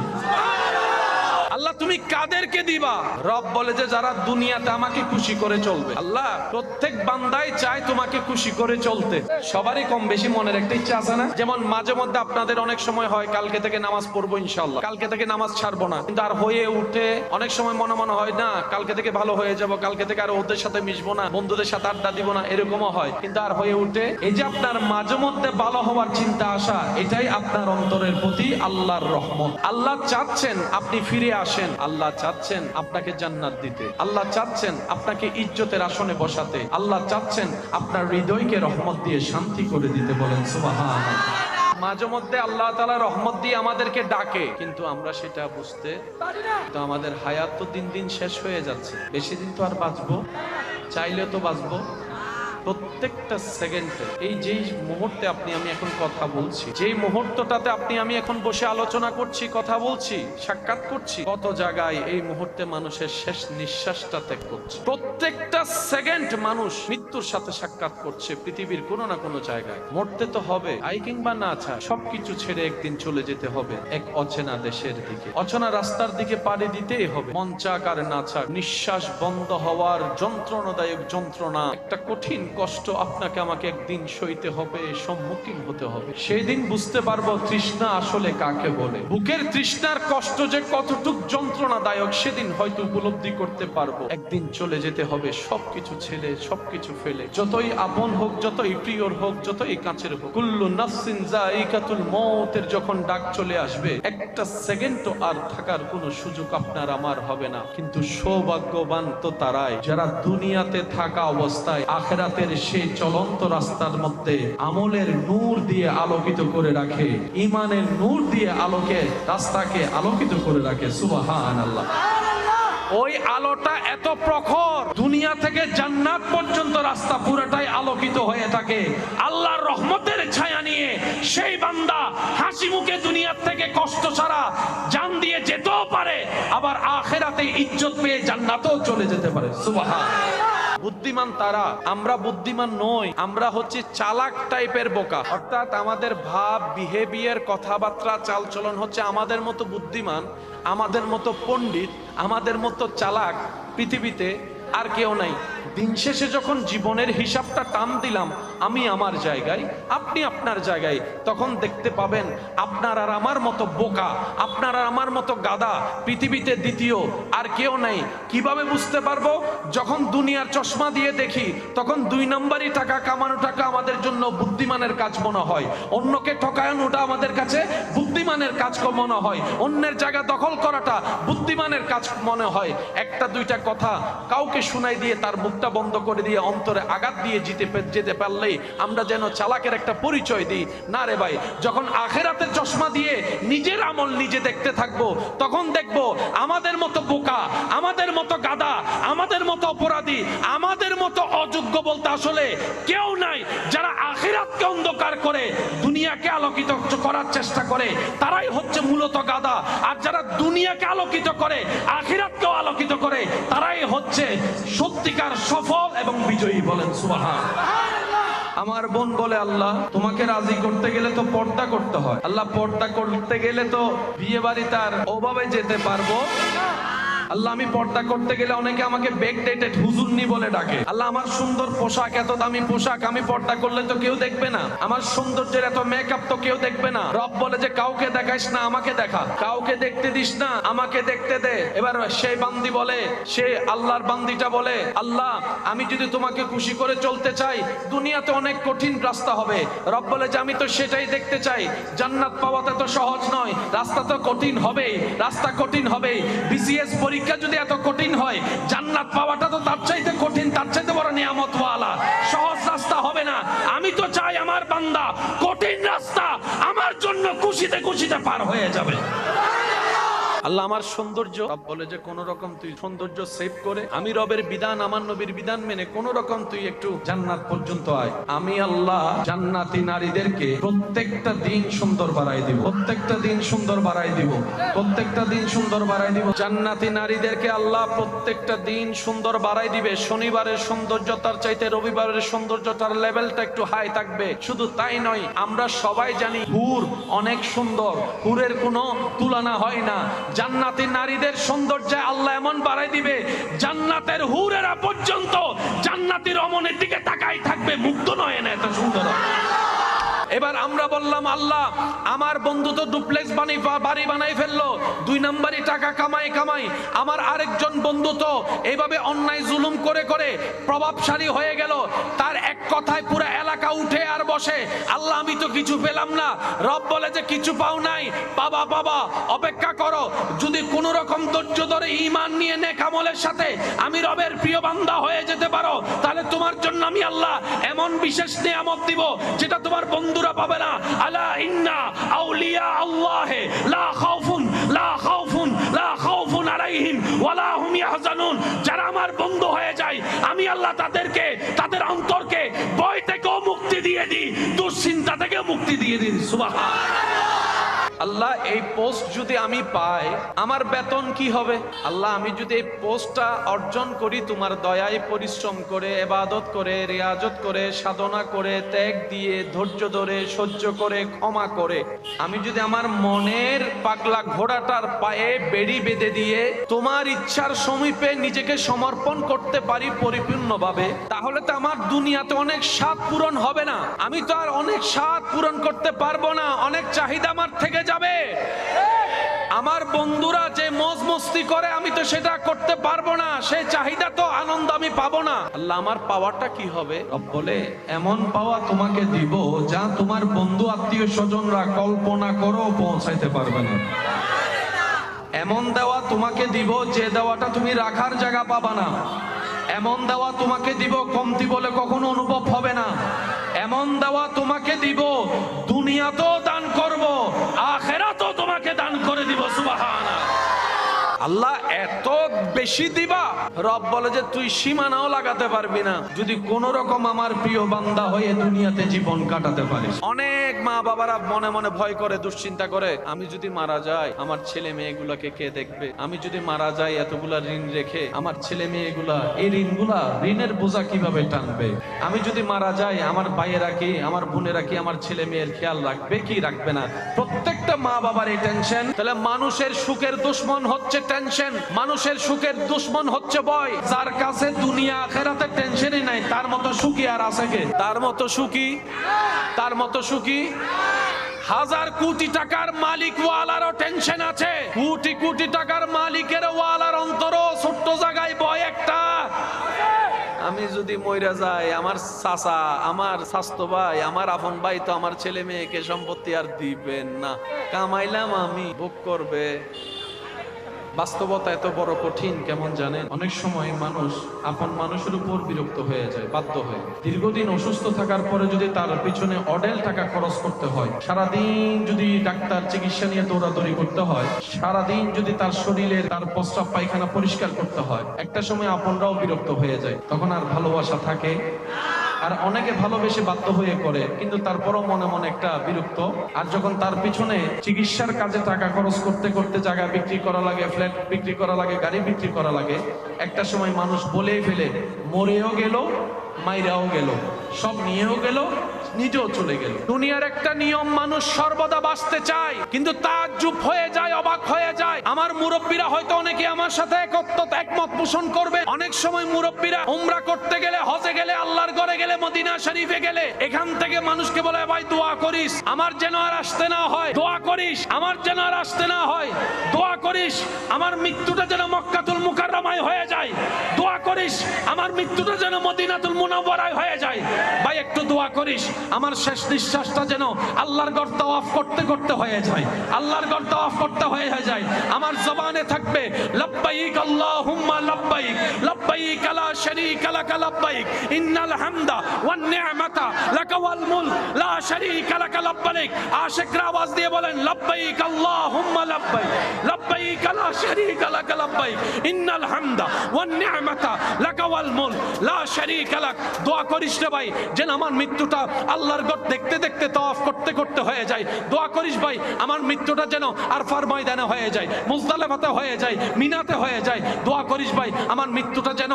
S1: আল্লাহ, তুমি কাদেরকে দিবা? রব বলে যে যারা দুনিয়াতে আমাকে খুশি করে চলবে। আল্লাহ, প্রত্যেক বান্দাই চায় তোমাকে খুশি করে চলতে, সবারই কম বেশি মনের একটা ইচ্ছা আছে না? যেমন মাঝে মধ্যে আপনাদের অনেক সময় হয় কালকে থেকে নামাজ পড়বো ইনশাআল্লাহ, কালকে থেকে নামাজ ছাড়বো না, কিন্তু আর হয়ে উঠে অনেক সময় মনে হয় না কালকে থেকে ভালো হয়ে যাব, কালকে থেকে আর ওদের সাথে মিশবো না, বন্ধুদের সাথে আড্ডা দিব না, এরকমও হয়, কিন্তু আর হয়ে উঠে। এই যে আপনার মাঝে মধ্যে ভালো হওয়ার চিন্তা আসা, এটাই আপনার অন্তরের প্রতি আল্লাহর রহমত। আল্লাহ চাচ্ছেন আপনি ফিরে আসেন, আল্লাহ চাচ্ছেন আপনাকে জান্নাত দিতে, আল্লাহ চাচ্ছেন আপনাকে ইজ্জতের আসনে বসাতে, আল্লাহ চাচ্ছেন আপনার হৃদয়কে রহমত দিয়ে শান্তি করে দিতে। বলেন সুবহানাল্লাহ। মাঝে মধ্যে আল্লাহ তাআলা রহমত দিয়ে আমাদেরকে ডাকে, কিন্তু আমরা সেটা বুঝতে পারি না। তো আমাদের হায়াত তো দিন দিন শেষ হয়ে যাচ্ছে, বেশি দিন তো আর বাঁচবো, চাইলে তো বাঁচবো, প্রত্যেকটা সেকেন্ডে, এই যেই মুহূর্তে আপনি আমি এখন কথা বলছি, যেই মুহূর্তটাতে আপনি আমি এখন বসে আলোচনা করছি, কথা বলছি, সাক্ষাৎ করছি, কত জায়গায় এই মুহূর্তে মানুষের শেষ নিঃশ্বাসটা ত্যাগ করছে। প্রত্যেকটা সেকেন্ড মানুষ মৃত্যুর সাথে সাক্ষাৎ করছে পৃথিবীর কোনো না কোনো জায়গায়। মরতে তো হবে, আই কিংবা না চায়, সবকিছু ছেড়ে একদিন চলে যেতে হবে এক অচেনা দেশের দিকে, অচেনা রাস্তার দিকে পাড়ি দিতেই হবে। মন চাক আর না চাক, নিঃশ্বাস বন্ধ হওয়ার যন্ত্রণাদায়ক যন্ত্রণা, একটা কঠিন কষ্ট আপনাকে আমাকে একদিন সইতে হবে, সম্মুখীন হতে হবে। সেই দিন বুঝতে পারবো তৃষ্ণা আসলে কাকে বলে, বুকের তৃষ্ণার কষ্ট যে কতটুক যন্ত্রণাদায়ক, সেদিন হয়তো উপলব্ধি করতে পারবো। একদিন চলে যেতে হবে সবকিছু ছেড়ে, সবকিছু ফেলে, যতই আপন হোক, যতই প্রিয়র হোক, যতই কাছের হোক। কুল্লু নাফসিন যায়িকাতুল মউতের যখন ডাক চলে আসবে, একটা সেকেন্ডও আর থাকার কোনো সুযোগ আপনার আমার হবে না। কিন্তু সৌভাগ্যবান তো তারাই যারা দুনিয়াতে থাকা অবস্থায় আখিরাতের সেই চলন্ত রাস্তার মধ্যে আমলের নূর দিয়ে আলোকিত করে রাখে, ঈমানের নূর দিয়ে আলোকে রাস্তাকে আলোকিত করে রাখে। সুবহানাল্লাহ। ওই আলোটা এত প্রখর, দুনিয়া থেকে জান্নাত পর্যন্ত রাস্তা পুরোটাই আলোকিত হয়ে থাকে আল্লাহর রহমতের ছায়া নিয়ে। সেই বান্দা হাসি মুখে দুনিয়ার থেকে কষ্ট ছাড়া জান দিয়ে যেতেও পারে, আবার আখিরাতে ইজ্জত পেয়ে জান্নাতেও চলে যেতে পারে। সুবহানাল্লাহ। বুদ্ধিমান তারা, আমরা বুদ্ধিমান নই, আমরা হচ্ছে চালাক টাইপের বোকা। অর্থাৎ আমাদের ভাব, বিহেভিয়ার, কথাবার্তা, চালচলন হচ্ছে আমাদের মতো বুদ্ধিমান, আমাদের মতো পণ্ডিত, আমাদের মতো চালাক পৃথিবীতে আর কেউ নাই। দিন শেষে যখন জীবনের হিসাবটা টান দিলাম, আমি আমার জায়গায়, আপনি আপনার জায়গায়, তখন দেখতে পাবেন আপনার আর আমার মতো বোকা, আপনার আর আমার মতো গাদা পৃথিবীতে দ্বিতীয় আর কেউ নাই। কিভাবে বুঝতে পারবো? যখন দুনিয়ার চশমা দিয়ে দেখি, তখন 2 নম্বরই টাকা কামানোটাকে আমাদের জন্য বুদ্ধিমানের কাজ মনে হয়, অন্যকে ঠকানোটা আমাদের কাছে বুদ্ধিমানের কাজ মনে হয়, অন্যের জায়গা দখল করাটা বুদ্ধিমানের কাজ মনে হয়। একটা দুইটা কথা কাউকে শোনাই দিয়ে তার মুখটা বন্ধ করে দিয়ে অন্তরে আঘাত দিয়ে যেতে পারলেই আমরা যেন চালাকের একটা পরিচয় দিই। না রে ভাই, যখন আখিরাতের চশমা দিয়ে নিজের আমল নিজে দেখতে থাকবো, তখন দেখবো আমাদের মতো বোকা, আমাদের মতো গাদা, আমাদের মতো অপরাধী, আমাদের মতো অযোগ্য বলতে আসলে কেউ নাই। যারা আখিরাতকে অন্ধকার করে দুনিয়াকে আলোকিত করার চেষ্টা করে, তারাই হচ্ছে মূলত গাদা। আর যারা দুনিয়াকে আলোকিত করে আখিরাতকেও আলোকিত করে, তারাই হচ্ছে সত্যিকার সফল এবং বিজয়ী। বলেন সুবহানাল্লাহ। আমার বোন বলে, আল্লাহ তোমাকে রাজি করতে গেলে তো পর্দা করতে হয়। আল্লাহ পর্দা করতে গেলে তো বিয়ে বাড়িতে আর ওভাবে যেতে পারবো। আল্লাহ আমি পর্দা করতে গেলে অনেকে আমাকে ব্যাকডেটেড হুজুরনি বলে ডাকে। আল্লাহ আমার সুন্দর পোশাক, এত দামি পোশাক, আমি পর্দা করলে তো কেউ দেখবে না। আমার সৌন্দর্যের এত মেকআপ তো কেউ দেখবে না। রব বলে যে কাউকে দেখাইস না, আমাকে দেখা, কাউকে দেখতে দিস না, আমাকে দেখতে দে। এবার সেই বান্দি বলে, সে আল্লাহর বান্দিটা বলে, আল্লাহ আমি যদি তোমাকে খুশি করে চলতে চাই, দুনিয়াতে অনেক কঠিন রাস্তা হবে। রব বলে যে আমি তো সেটাই দেখতে চাই। জান্নাত পাওয়াতে তো সহজ নয়, রাস্তা তো কঠিন হবেই, রাস্তা কঠিন হবেই। বিসিএস পরীক্ষা যদি এত কঠিন হয়, জান্নাত পাওয়াটা তো তার চাইতে কঠিন, তার চাইতে বড় নিয়ামত ওয়ালা। সহজ রাস্তা হবে না। আমি তো চাই আমার বান্দা কঠিন রাস্তা আমার জন্য খুশিতে খুশিতে পার হয়ে যাবে। আল্লাহ আমার সৌন্দর্য, রব বলে যে কোন রকম তুই সৌন্দর্য সেভ করে আমি রবের বিধান, আমার নবীর বিধান মেনে কোন রকম তুই একটু জান্নাত পর্যন্ত আয়। আমি আল্লাহ জান্নাতি নারীদেরকে প্রত্যেকটা দিন সুন্দর বাড়াই দিব, প্রত্যেকটা দিন সুন্দর বাড়াই দিব, প্রত্যেকটা দিন সুন্দর বাড়াই দিব। জান্নাতি নারীদেরকে আল্লাহ প্রত্যেকটা দিন সুন্দর বাড়াই দিবে। শনিবারের সৌন্দর্যতার চাইতে রবিবারের সৌন্দর্যতার লেভেলটা একটু হাই থাকবে। শুধু তাই নয়, আমরা সবাই জানি হুর অনেক সুন্দর, হুরের কোনো তুলনা হয় না। জান্নাতি নারীদের সৌন্দর্য আল্লাহ এমন বাড়াই দিবে, জান্নাতের হুরেরা পর্যন্ত জান্নাতি রমণীর দিকে তাকাই থাকবে, মুগ্ধ নয় না, এত সুন্দর। এবার আমরা বললাম, আল্লাহ আমার বন্ধু তো ডুপ্লেক্স বাড়ি বানাই ফেললো, 2 নম্বরই টাকা কামাই। আমার আরেকজন বন্ধু তো এইভাবে অন্যায় জুলুম করে করে প্রভাবশালী হয়ে গেল, তার এক কথায় পুরো এলাকা উঠে আর বসে। আল্লাহ আমি তো কিছু পেলাম না। রব বলে যে কিছু পাও নাই, পাবা, অপেক্ষা করো। যদি কোন রকম ধৈর্য ধরে ঈমান নিয়ে নেক আমলের সাথে আমি রবের প্রিয় বান্দা হয়ে যেতে পারো, তাহলে তোমার জন্য আমি আল্লাহ এমন বিশেষ নিয়ামত দিব যেটা তোমার বন্ধুরা পাবে না। আলা ইন্না আউলিয়া আল্লাহ লা খাউফুন আলাইহিম ওয়ালা হুম ইয়াহজানুন। যারা আমার বন্ধু হয়ে যায়, আমি আল্লাহ তাদেরকে, তাদের অন্তরকে দুশ্চিন্তা থেকে মুক্তি দিয়ে দিন। সুবহানাল্লাহ। আল্লাহ, এই পোস্ট যদি আমি পাই আমার বেতন কি হবে? আল্লাহ, আমি যদি এই পোস্টটা অর্জন করি তোমার দয়ায়, পরিশ্রম করে, ইবাদত করে, রিয়াজত করে, সাধনা করে, ত্যাগ দিয়ে, ধৈর্য ধরে, সহ্য করে, ক্ষমা করে, আমি যদি আমার মনের পাগলা ঘোড়াটার পায়ে বেড়ি বেঁধে দিয়ে তোমার ইচ্ছার সমীপে নিজেকে সমর্পণ করতে পারি পরিপূর্ণভাবে, তাহলে তো আমার দুনিয়াতে অনেক স্বাদ পূরণ হবে না। আমি তো আর অনেক স্বাদ পূরণ করতে পারবো না, অনেক চাহিদা আমার থেকে যাবে। আমার বন্ধুরা যে মজ মস্তি করে আমি তো সেটা করতে পারবো না, সেই চাহিদা তো আনন্দ আমি পাবো না। আল্লাহ, আমার পাওয়াটা কি হবে? রব বলে, এমন পাওয়া তোমাকে দিব যা তোমার বন্ধু আত্মীয় স্বজনরা কল্পনা করেও পৌঁছাইতে পারবে না। এমন দেওয়া তোমাকে দিব যে দেওয়াটা তুমি রাখার জায়গা পাবা না। এমন দেওয়া তোমাকে দিব কমতি বলে কখনো অনুভব হবে না। এমন দেওয়া তোমাকে দিব দুনিয়াতেও দান করব, আখিরাতেও তোমাকে দান করে দিব। সুবহানাল্লাহ। আল্লাহ, এত বেশি দিবা? রব বলে যে তুই সীমানাও লাগাতে পারবি না যদি কোন রকম আমার প্রিয় বান্দা হয়ে দুনিয়াতে জীবন কাটাতে পারিস। অনেক মা বাবারা মনে মনে ভয় করে, দুশ্চিন্তা করে, আমি যদি মারা যাই আমার ছেলে মেয়েগুলাকে কে দেখবে? আমি যদি মারা যাই এতগুলা ঋণ রেখে আমার ছেলে মেয়েগুলা এই ঋণের বোঝা কিভাবে টানবে? আমি যদি মারা যাই আমার ভাইয়েরা কি, আমার বোনেরা কি আমার ছেলে মেয়ের খেয়াল রাখবে কি রাখবে না? প্রত্যেকটা মা বাবার এই টেনশন। তাহলে মানুষের সুখের দুশ্মন হচ্ছে টেনশন, মানুষের সুখের দুশ্মন হচ্ছে ভয়। যার কাছে দুনিয়া আখিরাতে টেনশনই নাই তার মতো সুখী আর আছে কে? তার মতো সুখী হাজার কোটি টাকার মালিক ওয়ালারও টেনশন আছে, কোটি কোটি টাকার মালিকের ওয়ালার অন্তরও ছোট্ট জায়গায় ভয় একটা। আমি যদি মইরা যাই আমার চাচা, আমার স্বাস্থ্য ভাই, আমার আপন ভাই তো আমার ছেলে মেয়েকে সম্পত্তি আর দিবেন না। কামাইলাম আমি, ভোগ করবে। বাস্তবতা এত বড় কঠিন কেমন জানেন? অনেক সময় মানুষ আপন মানুষের উপর বিরক্ত হয়ে যায়, বাধ্য হয়ে। দীর্ঘদিন অসুস্থ থাকার পরে যদি তার পিছনে অডেল টাকা খরচ করতে হয়, সারাদিন যদি ডাক্তার চিকিৎসা নিয়ে দৌড়াদৌড়ি করতে হয়, সারাদিন যদি তার শরীরের তার প্রস্রাব পায়খানা পরিষ্কার করতে হয়, একটা সময় আপনরাও বিরক্ত হয়ে যায়। তখন আর ভালোবাসা থাকে? আর অনেকে ভালোবেসে বাধ্য হয়ে করে, কিন্তু তারপরও মনে মনে একটা বিরক্ত। আর যখন তার পিছনে চিকিৎসার কাজে টাকা খরচ করতে করতে জায়গা বিক্রি করা লাগে, ফ্ল্যাট বিক্রি করা লাগে, গাড়ি বিক্রি করা লাগে, একটা সময় মানুষ বলেই ফেলে, মরেও গেল, মাইরাও গেল, সব নিয়েও গেল, নিজেও চলে গেল। দুনিয়ার একটা নিয়ম, মানুষ সর্বদা বাঁচতে চায়, কিন্তু তাজ্জুব হয়ে যায়, অবাক হয়ে যায়। আমার মুরব্বীরা হয়তো অনেকে আমার সাথে একমত পোষণ করবে। অনেক সময় মুরব্বীরা উমরা করতে গেলে, হজে গেলে, আল্লাহর ঘরে গেলে, মদিনা শরীফে গেলে, এখান থেকে মানুষকে বলে, ভাই দোয়া করিস আমার যেন আর আসতে না হয়, দোয়া করিস আমার যেন আর আসতে না হয়, দোয়া করিস আমার মৃত্যুটা যেন মক্কাতুল মুকাররমায় হয়ে যায়, দোয়া করিস আমার মৃত্যুটা যেন মদিনাতুল মুনাওয়ারায় হয়ে যায়। ভাই একটু দোয়া করিস আমার শেষ নিঃশ্বাসটা যেন আল্লাহর ঘর তাওয়াফ করতে করতে হয়ে যায়, আল্লাহর ঘর তাওয়াফ করতে হয়ে যায়। আমার জবানে থাকবে লাব্বাইক আল্লাহুম্মা লাব্বাইক, লাব্বাইক লা শারীকা লাক লাব্বাইক, ইন্নাল হামদা ওয়ান নি'মাতা লাকা ওয়াল মুলক লা শারীকা লাক লাব্বাইক। আশিকরা আওয়াজ দিয়ে বলেন লাব্বাইক আল্লাহুম্মা লাব্বাইক, লাব্বাইক লা শারীকা লাক লাব্বাইক, ইন্নাল হামদা ওয়ান নি'মাতা লাকা ওয়াল মুলক লা শারীকা লাক। দোয়া করিস রে ভাই যেন আমার মৃত্যুটা আল্লাহর ঘর দেখতে দেখতে তাওয়াফ করতে করতে হয়ে যায়। দোয়া করিস ভাই আমার মৃত্যুটা যেন আরফার ময়দানে হয়ে যায়, মুজদালিফাতে হয়ে যায়, মিনাতে হয়ে যায়। দোয়া করিস ভাই আমার মৃত্যুটা যেন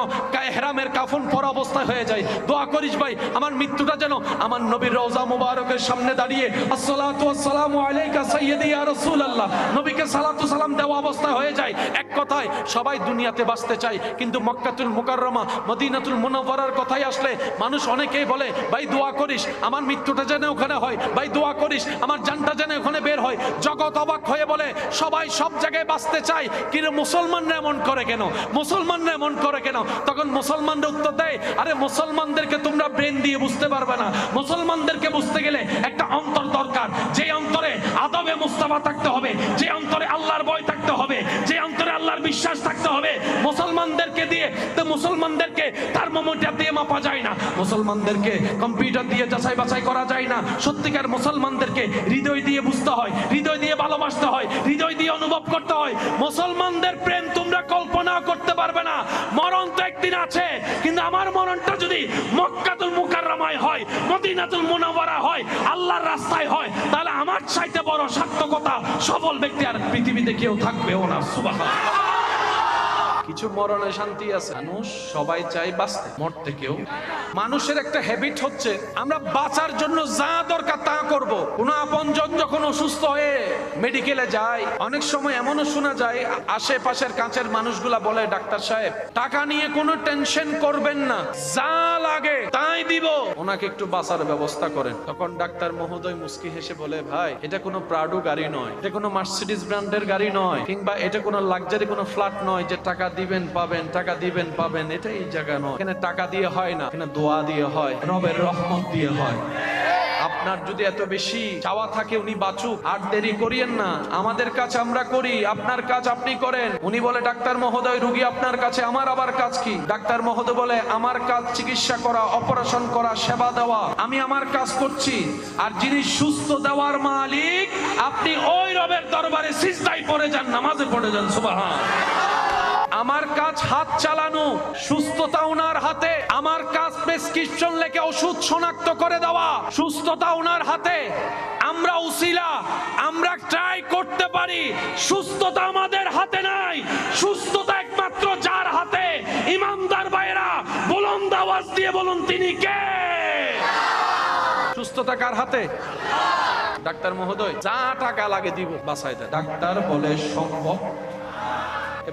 S1: ইহরামের কাফন পরা অবস্থায় হয়ে যায়। দোয়া করিস ভাই আমার মৃত্যুটা যেন আমার নবীর রওজা মুবারকের সামনে দাঁড়িয়ে আসসালাতু ওয়াসসালামু আলাইকা সাইয়্যিদি ইয়া রাসূলুল্লাহ, নবীকে সালাতু সালাম দেওয়া অবস্থায় হয়ে যায়। এক কথায় সবাই দুনিয়াতে বাঁচতে চায়, কিন্তু মক্কাতুল মুকাররমা, মদিনাতুল মুনাওয়ারার কথাই আসলে মানুষ অনেকেই বলে, ভাই দোয়া করিস আমার মৃত্যুটা যেন ওখানে হয়, ভাই দোয়া করিস আমার জানটা যেন ওখানে বের হয়। জগৎ অবাক হয়ে বলে, সবাই সব জায়গায় বাঁচতে চায়, কিন্তু মুসলমানরা এমন করে কেন, মুসলমানরা এমন করে কেন? তখন মুসলমানরা উত্তর দেয়, আরে মুসলমানদেরকে তোমরা ব্রেন দিয়ে বুঝতে পারবে না। মুসলমানদেরকে বুঝতে গেলে একটা অন্তর দরকার, যে অন্তরে আদবে মুস্তাফা থাকতে হবে, যে অন্তরে আল্লাহর ভয় থাকতে হবে, যে অন্তরে আল্লাহর বিশ্বাস থাকতে হবে। মুসলমানদেরকে দিয়ে তো মুসলমানদেরকে থার্মোমিটার দিয়ে মাপা যায় না, মুসলমানদেরকে কম্পিউটার দিয়ে যাচাই বাছাই করা যায় না। সত্যিকার মুসলমানদেরকে হৃদয় দিয়ে বুঝতে হয়, হৃদয় দিয়ে ভালোবাসতে হয়, হৃদয় দিয়ে অনুভব করতে হয়। মুসলমানদের প্রেম তোমরা কল্পনা করতে পারবে না। মরণ তো একদিন আছে, কিন্তু আমার মরণটা যদি মক্কাতুল মুকাররমায় হয়, মদিনাতুল মুনাওয়ারা হয়, আল্লাহর রাস্তায় হয়, তাহলে আমার চাইতে বড় সার্থকতা সফল ব্যক্তি আর পৃথিবীতে কেউ থাকবেও না। সুবহানাল্লাহ। কিছু মরণে শান্তি আছে, মানুষ সবাই চাই বাঁচতে, মরতে কেউ। মানুষের একটা হ্যাবিট হচ্ছে আমরা বাঁচার জন্য যা দরকার তা করব। কোন আপনজন যখন অসুস্থ হয়ে মেডিকেলে যায়, অনেক সময় এমনও শোনা যায় আশেপাশের কাছের মানুষগুলা বলে, ডাক্তার সাহেব টাকা নিয়ে কোনো টেনশন করবেন না, যা লাগে তাই দিব, ওনাকে একটু বাঁচার ব্যবস্থা করেন। তখন ডাক্তার মহোদয় মুস্কি হেসে বলে, ভাই এটা কোনো প্রাডো গাড়ি নয়, এটা কোনো মার্সিডিজ ব্র্যান্ডের গাড়ি নয়, কিংবা এটা কোনো লাক্সারি কোনো ফ্ল্যাট নয় যে টাকা দিবেন পাবেন, টাকা দিবেন পাবেন, এটা এই জায়গা নয়। এখানে টাকা দিয়ে হয় না, এখানে দোয়া দিয়ে হয়, রবের রহমত দিয়ে হয়। আপনার যদি এত বেশি চাওয়া থাকে উনি বাঁচুক, আর দেরি করিয়েন না। আমাদের কাজ আমরা করি, আপনার কাজ আপনি করেন। উনি বলে, ডাক্তার মহোদয় রোগী আপনার কাছে, আমার আবার কাজ কি? ডাক্তার মহোদয় বলে, আমার কাজ চিকিৎসা করা, অপারেশন করা, সেবা দেওয়া, আমি আমার কাজ করছি। আর যিনি সুস্থ দেওয়ার মালিক, আপনি ওই রবের দরবারে সিজদায় পড়ে যান, নামাজে পড়ে যান। সুবহানাল্লাহ। আমার কাজ হাত চালানো, সুস্থতা ওনার হাতে। আমার কাজ প্রেসক্রিপশন লেখে ওষুধ শনাক্ত করে দেওয়া, সুস্থতা ওনার হাতে। আমরা উসিলা, আমরা ট্রাই করতে পারি, সুস্থতা আমাদের হাতে নাই। সুস্থতা একমাত্র যার হাতে। ইমানদার ভাইরা বুলন্দ আওয়াজ দিয়ে বলুন, তিনি কে? সুস্থতা কার হাতে? ডাক্তার মহোদয় যা টাকা লাগে দিব, বাঁচাই দেয়। ডাক্তার বলে সম্ভব।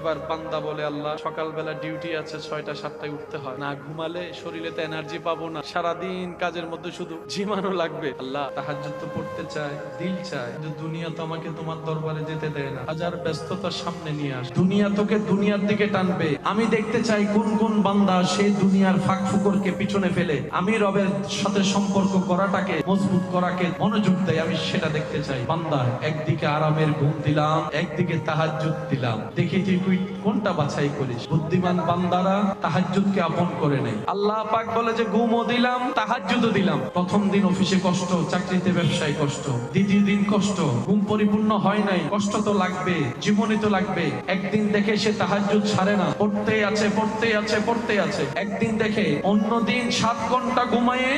S1: এবার বান্দা বলে, আল্লাহ সকালবেলা ডিউটি আছে, 6টা-7টায় উঠতে হয়, না ঘুমালে শরীরে তো এনার্জি পাবো না, সারাদিন কাজের মধ্যে শুধু ঝিমানো লাগবে। আল্লাহ তাহাজ্জুদ তো পড়তে চায়, দিল চায়, কিন্তু দুনিয়া তো আমাকে তোমার দরবারে যেতে দেয় না। হাজার ব্যস্ততার সামনে নিয়ে আস, দুনিয়া তোকে দুনিয়ার দিকে টানবে। আমি দেখতে চাই কোন কোন বান্দা সেই দুনিয়ার ফাঁক ফুকরকে পিছনে ফেলে আমি রবের সাথে সম্পর্ক করাটাকে মজবুত করাকে মনোযোগ দেয়, আমি সেটা দেখতে চাই। বান্দা একদিকে আরামের ঘুম দিলাম, একদিকে তাহাজ্জুদ দিলাম, দেখি তুই কোনটা বাছাই করিস। বুদ্ধিমান বান্দারা তাহাজ্জুদকে আপন করে নেয়। আল্লাহ পাক বলে যে ঘুমও দিলাম, তাহাজ্জুদও দিলাম। প্রথম দিন অফিসে কষ্ট, চাকরিতে ব্যবসায় কষ্ট, দ্বিতীয় দিন কষ্ট, ঘুম পরিপূর্ণ হয় নাই, কষ্ট তো লাগবে, জীবনে তো লাগবে। একদিন দেখে সে তাহাজ্জুদ ছাড়ে না, পড়তেই আছে, পড়তেই আছে, পড়তেই আছে। একদিন দেখে অন্যদিন 7 ঘন্টা ঘুমায়ে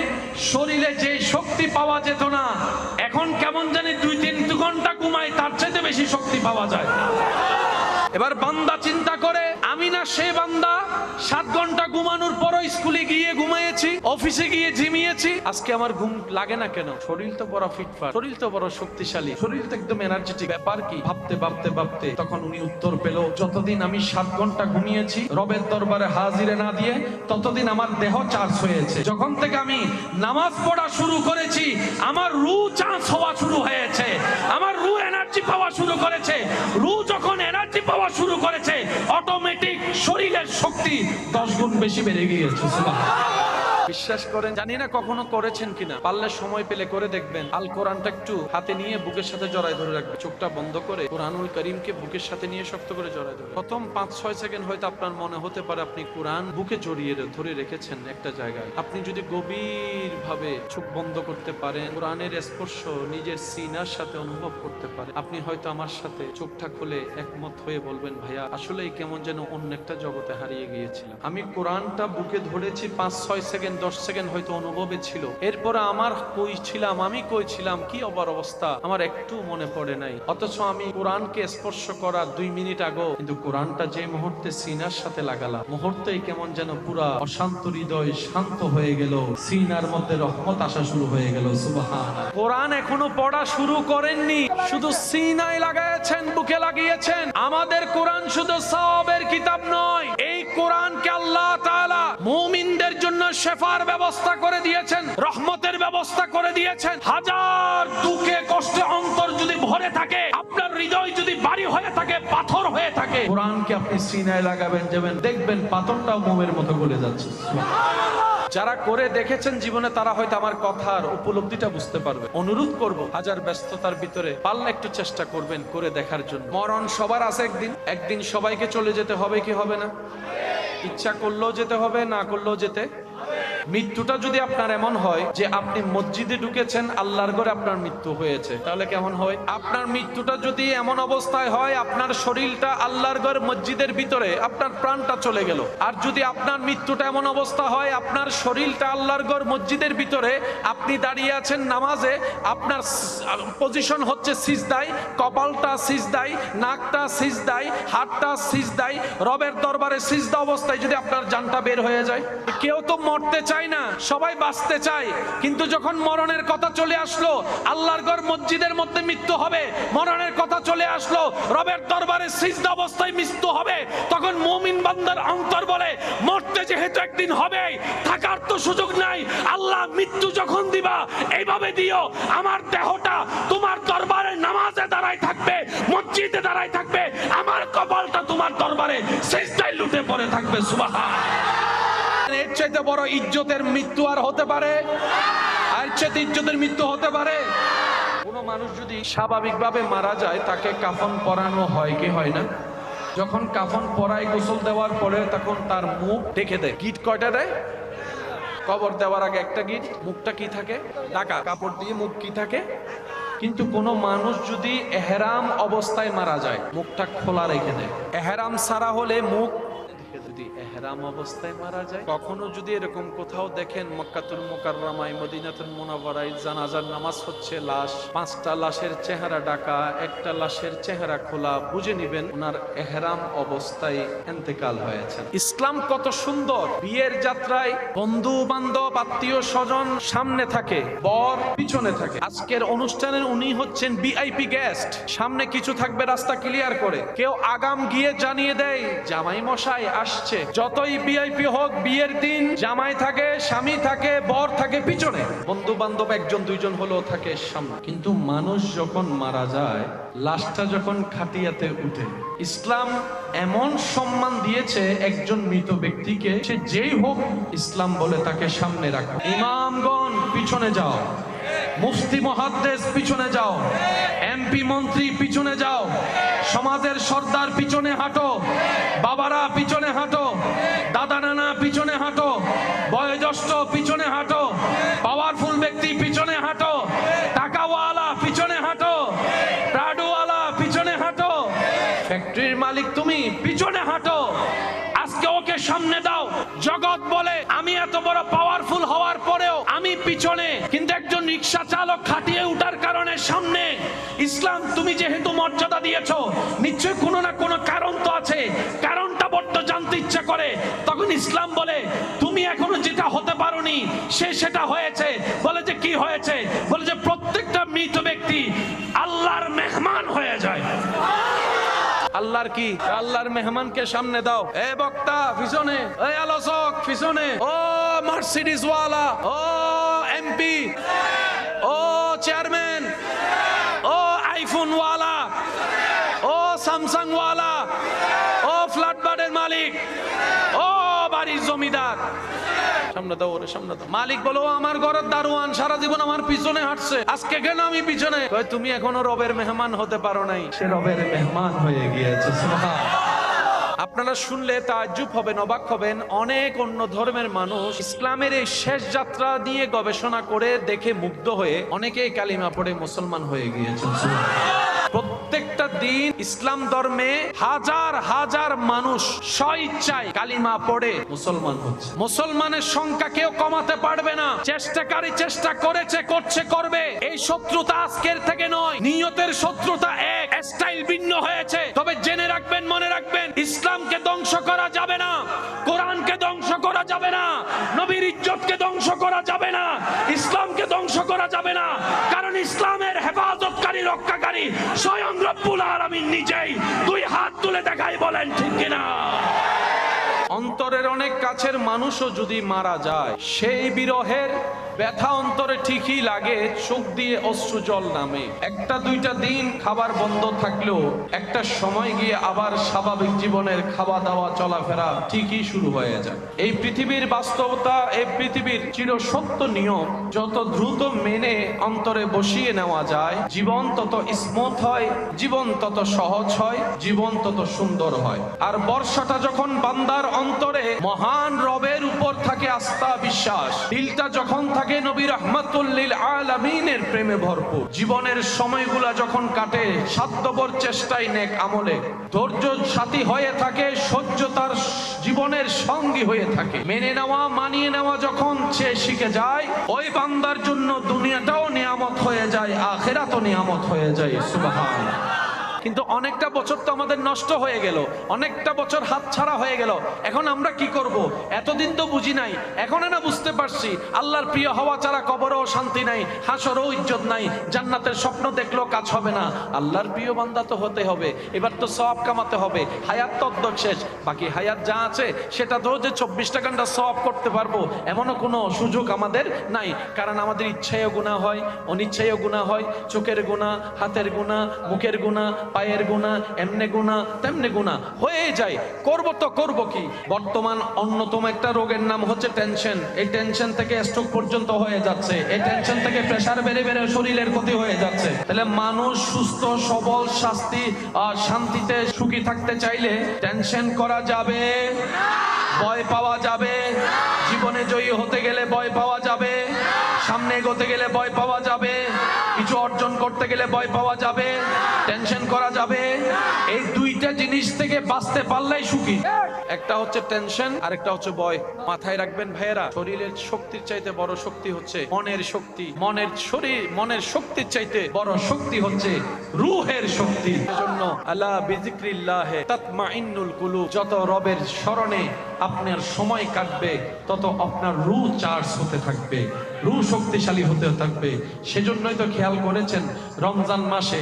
S1: শরীরে যে শক্তি পাওয়া যেত না, এখন কেমন জানি 2-3 ঘন্টা ঘুমায় তার চাইতে বেশি শক্তি পাওয়া যায়। এবার বান্দা চিন্তা করে, আমি না সে বান্দা 7 ঘন্টা ঘুমানোর পরও স্কুলে গিয়ে ঘুমিয়েছি, অফিসে গিয়ে ঝিমিয়েছি, আজকে আমার ঘুম লাগে না কেন? শরীর তো বড় ফিটফাট, শরীর তো বড় শক্তিশালী, শরীর তো একদম এনার্জেটিক, ব্যাপার কি? ভাবতে ভাবতে ভাবতে তখন উনি উত্তর পেল, যতদিন আমি 7 ঘন্টা ঘুমিয়েছি রবের দরবারে হাজিরে না দিয়ে, ততদিন আমার দেহ চার্জ হয়েছে। যখন থেকে আমি নামাজ পড়া শুরু করেছি, আমার রূহ চার্জ হওয়া শুরু হয়েছে, আমার রূহ এনার্জি পাওয়া শুরু করেছে। রূহ যখন এনার্জি পাওয়া শুরু করেছে, অটোমেটিক শরীরের শক্তি 10 গুণ বেশি বেড়ে গিয়েছে। সুবহানাল্লাহ। বিশ্বাস করেন, জানি না কখনো করেছেন কিনা, পারলে সময় পেলে করে দেখবেন। আল কোরআনটা একটু হাতে নিয়ে বুকের সাথে জড়ায় ধরে রাখবেন, চোখটা বন্ধ করে কোরআনুল কারীমকে বুকের সাথে নিয়ে শক্ত করে জড়ায় ধরে। প্রথম 5-6 সেকেন্ড হয়তো আপনার মনে হতে পারে আপনি কোরআন বুকে জড়িয়ে ধরে রেখেছেন একটা জায়গায়। আপনি যদি গভীর ভাবে চোখ বন্ধ করতে পারেন, কোরআনের স্পর্শ নিজের সিনার সাথে অনুভব করতে পারেন, আপনি হয়তো আমার সাথে চোখটা খুলে একমত হয়ে বলবেন, ভাইয়া আসলেই কেমন যেন অন্য একটা জগতে হারিয়ে গিয়েছিলাম। আমি কোরআনটা বুকে ধরেছি 5-6 সেকেন্ড, 10 সেকেন্ড হয়তো অনুভবে ছিল, এরপরে আমার আমি কই ছিলাম, কি অবস্থা আমার একটু মনে পড়ে নাই। অথচ আমি কোরআনকে স্পর্শ করার 2 মিনিট আগেও কিন্তু কোরআনটা যে মুহূর্তে সিনার সাথে লাগালাম, মুহূর্তেই কেমন যেন পুরা অশান্ত হৃদয় শান্ত হয়ে গেল, সিনার মধ্যে রহমত আসা শুরু হয়ে গেল। সুবহানাল্লাহ। কোরআন এখনো পড়া শুরু করেননি, শুধু সিনায় লাগাইছেন, বুকে লাগিয়েছেন। আমাদের কোরআন শুধু সওয়াবের কিতাব নয়, এই কোরআনকে আল্লাহ তাআলা মুমিনদের জন্য শেফার ব্যবস্থা করে দিয়েছেন, রহমতের ব্যবস্থা করে দিয়েছেন। হাজার দুঃখে কষ্টে অন্তর যদি ভরে থাকে, আপনার হৃদয় যদি ভারী হয়ে থাকে, পাথর হয়ে থাকে, কোরআনকে আপনি সিনায় লাগাবেন, যাবেন দেখবেন পাথরটাও মোমের মতো গলে যাচ্ছে। যারা করে দেখেছেন জীবনে, তারা হয়তো আমার কথার উপলব্ধিটা বুঝতে পারবে। অনুরোধ করব, হাজার ব্যস্ততার ভিতরে পারলে একটু চেষ্টা করবেন করে দেখার জন্য। মরণ সবার আছে, একদিন সবাইকে চলে যেতে হবে, কি হবে না? ইচ্ছা করলেও যেতে হবে, না করলেও যেতে। মৃত্যুটা যদি আপনার এমন হয় যে আপনি মসজিদে ঢুকেছেন, আল্লাহর ঘরে আপনার মৃত্যু হয়েছে, তাহলে কেমন হয়? আপনার মৃত্যুটা যদি এমন অবস্থায় হয় আপনার শরীরটা আল্লাহর ঘর মসজিদের ভিতরে, আপনার প্রাণটা চলে গেল। আর যদি আপনার মৃত্যুটা এমন অবস্থা হয় আপনার শরীরটা আল্লাহর ঘর মসজিদের ভিতরে, আপনি দাঁড়িয়ে আছেন নামাজে, আপনার পজিশন হচ্ছে সিজদায়, কপালটা সিজদায়, নাকটা সিজদায়, হাতটা সিজদায়, রবের দরবারে সিজদা অবস্থায় যদি আপনার জানটা বের হয়ে যায়। কেউ তো মরতে চায় না, সবাই বাঁচতে চায়, কিন্তু যখন মরণের কথা চলে আসলো, আল্লাহর ঘর মসজিদের মধ্যে মৃত্যু হবে, মরণের কথা চলে আসলো, রবের দরবারে সিজদা অবস্থায় মৃত্যু হবে, তখন মুমিন বান্দার অন্তর বলে মরতে যেহেতু একদিন হবে, থাকার তো সুযোগ নাই, আল্লাহ মৃত্যু যখন দিবা এইভাবে দিও আমার দেহটা তোমার দরবারে নামাজে দাঁড়ায় থাকবে, মসজিদে দাঁড়ায় থাকবে, আমার কপালটা তোমার দরবারে সিজদায় লুটে পড়ে থাকবে। সুবহানাল্লাহ। এর চাইতে বড় ইজ্জতের মৃত্যু আর হতে পারে? আর চাইতে ইজ্জতের মৃত্যু হতে পারে? কোন মানুষ যদি স্বাভাবিকভাবে মারা যায় তাকে কাফন পরানো হয় কি হয় না? যখন কাফন পরায় গোসল দেওয়ার পরে তখন তার মুখ ঢেকে দেয়। গিট কয়টা দেয়? কবর দেওয়ার আগে একটা গিট, মুখটা কি থাকে? ঢাকা, কাপড় দিয়ে মুখ কি থাকে? কিন্তু কোন মানুষ যদি এহরাম অবস্থায় মারা যায় মুখটা খোলা রেখে দেয়। এহরাম ছাড়া হলে মুখ, যদি এহরাম অবস্থায় মারা যায়, কখনো যদি এরকম কোথাও দেখেন মক্কাতুল মুকাররমায়, মদিনাতুল মুনাওয়ারায় জানাজার নামাজ হচ্ছে, লাশ, 5টা লাশের চেহারা ঢাকা, একটা লাশের চেহারা খোলা, বুঝে নিবেন ওনার এহরাম অবস্থায় ইন্তেকাল হয়েছে। ইসলাম কত সুন্দর! বিয়ের যাত্রায় বন্ধু বান্ধব আত্মীয় স্বজন সামনে থাকে, বর পিছনে থাকে। আজকের অনুষ্ঠানের উনি হচ্ছেন ভিআইপি গেস্ট, সামনে কিছু থাকবে রাস্তা ক্লিয়ার করে, কেউ আগাম গিয়ে জানিয়ে দেয় জামাই মশাই আসছে। যতই ভিআইপি হোক, বিয়ের দিন জামাই থাকে, স্বামী থাকে, বর থাকে পিছনে, বন্ধু বান্ধব একজন দুইজন হলেও থাকে সামনে। কিন্তু মানুষ যখন মারা যায়, লাশটা যখন খাটিয়াতে উঠে, ইসলাম এমন সম্মান দিয়েছে একজন মৃত ব্যক্তিকে, সে যেই হোক, ইসলাম বলে তাকে সামনে রাখো। ইমামগণ পিছনে যাও, মুফতি মুহাদ্দিস পিছনে যাও, এমপি মন্ত্রী পিছনে যাও, সমাজের সর্দার পিছনে হাঁটো, বাবারা পিছনে হাঁটো, দাদা নানা পিছনে হাঁটো, বয়োজ্যেষ্ঠ পিছনে হাঁটো, পাওয়ারফুল ব্যক্তি পিছনে হাঁটো, টাকাওয়ালা পিছনে হাঁটো, প্রাডওয়ালা পিছনে হাঁটো, ফ্যাক্টরির মালিক তুমি পিছনে হাঁটো। আজকে ওকে সামনে দাও। জগৎ বলে আমি এত বড় পাওয়ারফুল হওয়ার পরেও আমি পিছনে, কিন্তু একজন রিকশা চালক খাটিয়ে উঠার কারণে সামনে। ইসলাম তুমি যেহেতু মর্যাদা দিয়েছো, নিশ্চয় কোনো না কোনো কারণ তো আছে, কারণটা বড্ড জানতে ইচ্ছা করে। তখন ইসলাম বলে তুমি এখনো যেটা হতে পারোনি, সে সেটা হয়েছে। বলে যে কি হয়েছে? বলে যে প্রত্যেকটা মৃত ব্যক্তি আল্লাহর মেহমান হয়ে যায়। আল্লাহর কি? আল্লাহর মেহমানকে সামনে দাও। এ বক্তা পিছনে, এ আলোচক পিছনে, ও মার্সিডিজ ওয়ালা, ও এমপি, ও চেয়ারম্যান, ও আইফোন ওয়ালা, ও স্যামসাং ওয়ালা, ও ফ্ল্যাটবার্ডের মালিক, ও বাড়ির জমিদার, সামনে দাও, ওরে সামনে দাও। মালিক বলো আমার ঘরের দারোয়ান, সারা জীবন আমার পিছনে হাঁটছে, আজকে কেন আমি পিছনে? কয় তুমি এখনো রবের মেহমান হতে পারো নাই, সে রবের মেহমান হয়ে গিয়েছে। সুবহানাল্লাহ। আপনারা শুনলে তাজ্জুব হবেন, অবাক হবেন। অনেক অন্য ধর্মের মানুষ ইসলামের এই শেষ যাত্রা নিয়ে গবেষণা করে দেখে মুগ্ধ হয়ে অনেকেই কালিমা পড়ে মুসলমান হয়ে গিয়েছেন। প্রত্যেকটা দিন ইসলাম ধর্মে হাজার হাজার মানুষ স্বইচ্ছায় কালিমা পড়ে মুসলমান হচ্ছে। মুসলমানের সংখ্যা কেউ কমাতে পারবে না। চেষ্টাকারী চেষ্টা করেছে, করছে, করবে। এই শত্রুতা আজকের থেকে নয়, নিয়তের শত্রুতা এক, স্টাইল ভিন্ন হয়েছে। তবে জেনে রাখবেন, মনে রাখবেন, ইসলামকে ধ্বংস করা যাবে না, কোরআনকে ধ্বংস করা যাবে না, নবীর ইজ্জতকে ধ্বংস করা যাবে না, ইসলামকে ধ্বংস করা যাবে না। কারণ ইসলামের হেফাজতকারী, রক্ষাকারী স্বয়ং রব্বুল আলামিন নিজেই। দুই হাত তুলে দেখাই, বলেন ঠিক কিনা? অন্তরের অনেক কাছের মানুষও যদি মারা যায়, সেই বিরহের ব্যথা অন্তরে ঠিকই লাগে, চোখ দিয়ে অশ্রু জল নামে। একটা দুইটা দিন খাবার বন্ধ থাকলেও একটা সময় গিয়ে আবার স্বাভাবিক জীবনের খাওয়া দাওয়া চলাফেরা ঠিকই শুরু হয়ে যায়। এই পৃথিবীর বাস্তবতা, এই পৃথিবীর চিরসত্য নিয়ম যত দ্রুত মেনে অন্তরে বসিয়ে নেওয়া যায়, জীবন তত স্মুথ হয়, জীবন তত সহজ হয়, জীবন তত সুন্দর হয়। আর বর্ষাটা যখন বান্দার অন্তরে মহান রবের উপর থাকে আস্থা বিশ্বাস, দিলটা যখন থাকে নবী রাহমাতুল লিল আলামিনের প্রেমে ভরপুর, জীবনের সময়গুলা যখন কাটে সাধ্যবর চেষ্টায় নেক আমলে, ধৈর্য সাথী হয়ে থাকে, সহ্য তার জীবনের সঙ্গী হয়ে থাকে, মেনে নেওয়া মানিয়ে নেওয়া যখন সে শিখে যায়, ওই বান্দার জন্য দুনিয়াটাও নিয়ামত হয়ে যায়, আখিরাতও নিয়ামত হয়ে যায়। সুবহানাল্লাহ। কিন্তু অনেকটা বছর তো আমাদের নষ্ট হয়ে গেল, অনেকটা বছর হাতছাড়া হয়ে গেল। এখন আমরা কি করব? এতদিন তো বুঝি নাই, এখন না বুঝতে পারছি আল্লাহর প্রিয় হওয়া ছাড়া কবরেও শান্তি নাই, হাসরেও ইজ্জত নাই, জান্নাতের স্বপ্ন দেখলেও কাজ হবে না। আল্লাহর প্রিয় বান্দা তো হতে হবে, এবার তো সওয়াব কামাতে হবে। হায়াত তো অর্ধেক শেষ, বাকি হায়াত যা আছে সেটা তো যে 24টা ঘন্টা সওয়াব করতে পারবো এমনও কোনো সুযোগ আমাদের নাই। কারণ আমাদের ইচ্ছায়ও গুনাহ হয়, অনিচ্ছায়ও গুনাহ হয়, চোখের গুনাহ, হাতের গুনাহ, মুখের গুনাহ, পায়ের গুনাহ, এমনে গুনাহ তেমনে গুনাহ হয়ে যায়। করব তো করব কি? বর্তমান অন্যতম একটা রোগের নাম হচ্ছে টেনশন। এই টেনশন থেকে স্ট্রোক পর্যন্ত হয়ে যাচ্ছে, এই টেনশন থেকে প্রেসার বেড়ে বেড়ে শরীরের ক্ষতি হয়ে যাচ্ছে। তাহলে মানুষ সুস্থ সবল শান্তিতে সুখী থাকতে চাইলে টেনশন করা যাবে, ভয় পাওয়া যাবে, জীবনে জয়ী হতে গেলে ভয় পাওয়া যাবে, সামনে এগোতে গেলে ভয় পাওয়া যাবে, কিছু অর্জন করতে গেলে ভয় পাওয়া যাবে, টেনশন করা যাবে। এই দুইটা জিনিস থেকে বাঁচতে পারলেই সুখী। একটা হচ্ছে টেনশন, আরেকটা হচ্ছে ভয়। মাথায় রাখবেন ভাইয়েরা, শরীরের শক্তির চাইতে বড় শক্তি হচ্ছে মনের শক্তি। মনের শক্তির চাইতে বড় শক্তি হচ্ছে রূহের শক্তি। এজন্য আলা বিযিক্রিল্লাহি তাতমাইন্নুল কুলুব, যত রবের স্মরণে আপনার সময় কাটবে তত আপনার রূহ চার্জ হতে থাকবে, রূহ শক্তিশালী হতে থাকবে। সেজন্যই তো খেয়াল করেছেন রমজান মাসে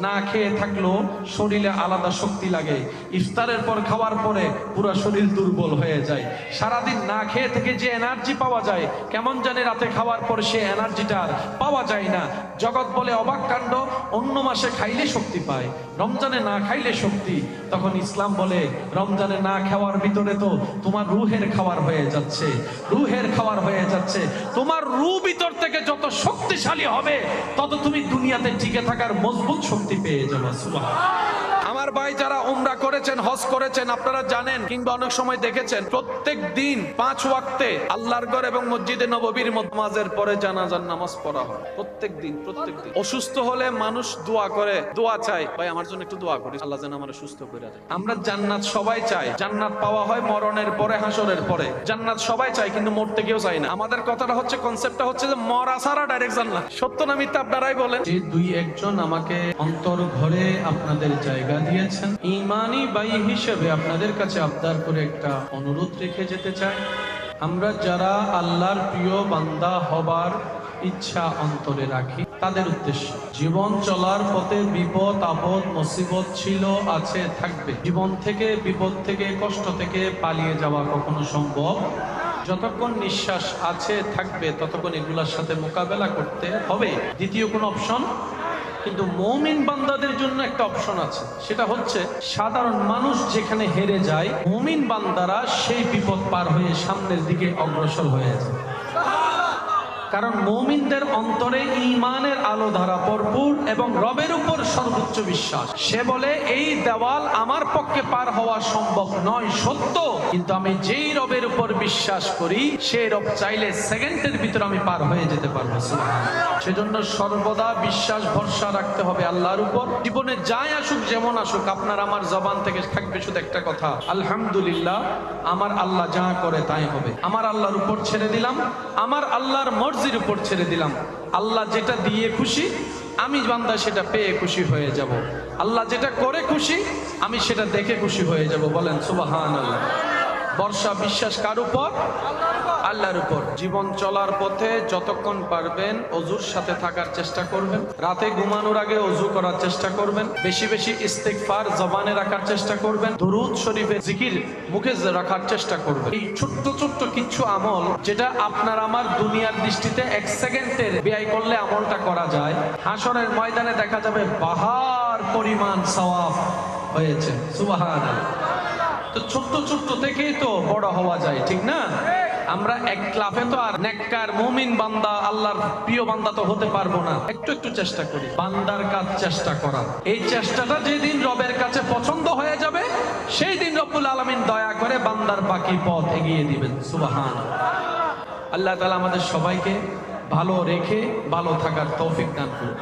S1: না খেয়ে থাকলেও শরীরে আলাদা শক্তি লাগে, ইফতারের পর খাওয়ার পরে পুরো শরীর দুর্বল হয়ে যায়। সারাদিন না খেয়ে থেকে যে এনার্জি পাওয়া যায়, কেমন জানি রাতে খাওয়ার পর সে এনার্জিটা আর পাওয়া যায় না। জগৎ বলে অবাক কাণ্ড, অন্য মাসে খাইলে শক্তি পায়, রমজানে না খাইলে শক্তি। তখন ইসলাম বলে রমজানে না খাওয়ার ভিতরে তো তোমার রূহের খাবার হয়ে যাচ্ছে, রূহের খাবার হয়ে যাচ্ছে। তোমার রূহ ভিতর থেকে যত শক্তিশালী হবে তত তুমি দুনিয়াতে টিকে থাকার মজবুত শক্তি পেয়ে যাবে। সুবহানাল্লাহ। আমার ভাই যারা উমরা করেছেন, হজ করেছেন, আপনারা জানেন কিংবা অনেক সময় দেখেছেন প্রত্যেক দিন 5 ওয়াক্তে আল্লাহর ঘর এবং মসজিদে নববীর নামাজের পরে জানাজার নামাজ পড়া হয়। প্রত্যেক দিন। অসুস্থ হলে মানুষ দোয়া করে, দোয়া চায়, ভাই আমার জন্য একটু দোয়া করিস, আল্লাহ যেন আমার সুস্থ করে দেয়। আমরা জান্নাত সবাই চাই, জান্নাত পাওয়া হয় মরণের পরে, হাসরের পরে। জান্নাত সবাই চাই, কিন্তু মরতে কেউ চায় না। আমাদের কথাটা হচ্ছে, কনসেপ্টটা হচ্ছে যে মরা ছাড়া ডাইরেক্ট জান্নাত। সত্য না মিথ্যা আপনারাই বলেন। যে 2-1 আমাকে অন্তর ঘরে আপনাদের জায়গা দিয়েছেন, ঈমানি ভাই হিসেবে আপনাদের কাছে আবদার করে একটা অনুরোধ রেখে যেতে চাই। আমরা যারা আল্লাহর প্রিয় বান্দা হবার ইচ্ছা অন্তরে রাখি, তাদের উদ্দেশ্য জীবন চলার পথে বিপদ আপদ মুসিবত ছিল, আছে, থাকবে। জীবন থেকে, বিপদ থেকে, কষ্ট থেকে পালিয়ে যাওয়া কখনো সম্ভব। যতক্ষণ নিঃশ্বাস আছে থাকবে ততক্ষণ এগুলোর সাথে মোকাবেলা করতে হবে। দ্বিতীয় কোনো অপশন কিন্তু মুমিন বান্দাদের জন্য একটা অপশন আছে, সেটা হচ্ছে সাধারণ মানুষ যেখানে হেরে যায়, মুমিন বান্দারা সেই বিপদ পার হয়ে সামনের দিকে অগ্রসর হয়ে যায়। কারণ মুমিনদের অন্তরে ঈমানের আলো ধারা ভরপুর এবং রবের উপর সর্বোচ্চ বিশ্বাস। সে বলে এই দেওয়াল আমার পক্ষে পার হওয়া সম্ভব নয়, সত্য, কিন্তু আমি যেই রবের উপর বিশ্বাস করি সেই রব চাইলে সেকেন্ডের ভিতরে আমি পার হয়ে যেতে পারবো। সেজন্য সর্বদা বিশ্বাস ভরসা রাখতে হবে আল্লাহর উপর। জীবনে যাই আসুক, যেমন আসুক, আপনার আমার জবান থেকে থাকবে শুধু একটা কথা, আলহামদুলিল্লাহ, আমার আল্লাহ যা করে তাই হবে। আমার আল্লাহর উপর ছেড়ে দিলাম, আমার আল্লাহর মর্জির উপর ছেড়ে দিলাম। আল্লাহ যেটা দিয়ে খুশি, আমি বান্দা সেটা পেয়ে খুশি হয়ে যাব। আল্লাহ যেটা করে খুশি, আমি সেটা দেখে খুশি হয়ে যাব। বলেন সুবহানাল্লাহ। বর্ষা বিশ্বাস কার উপর? আল্লাহর উপর। জীবন চলার পথে যতক্ষণ পারবেন অজুর সাথে থাকার চেষ্টা করবেন, রাতে ঘুমানোর আগে অজু করার চেষ্টা করবেন, বেশি বেশি ইস্তিগফার জবানে রাখার চেষ্টা করবেন, দুরূদ শরীফে জিকির মুখে রাখার চেষ্টা করবেন। এই ছোট্ট ছোট্ট কিছু আমল যেটা আপনার আমার দুনিয়ার দৃষ্টিতে 1 সেকেন্ডের ব্যয় করলে আমলটা করা যায়, হাসরের ময়দানে দেখা যাবে পাহাড় পরিমাণ সওয়াব হয়েছে। সুবহানাল্লাহ। তো ছোট্ট ছোট্ট থেকেই তো বড় হওয়া যায়, ঠিক না? আমরা এক ক্লাফে তো আর নেককার মুমিন বান্দা আল্লাহর প্রিয় বান্দা তো হতে পারবো না। একটু একটু চেষ্টা করি, বান্দার কাজ চেষ্টা করা। এই চেষ্টাটা যেদিন রবের কাছে পছন্দ হয়ে যাবে সেই দিন রব্বুল আলামিন দয়া করে বান্দার বাকি পথ এগিয়ে দিবেন। সুবহানাল্লাহ। আল্লাহ তাআলা আমাদের সবাইকে ভালো রেখে ভালো থাকার তৌফিক দান করুন।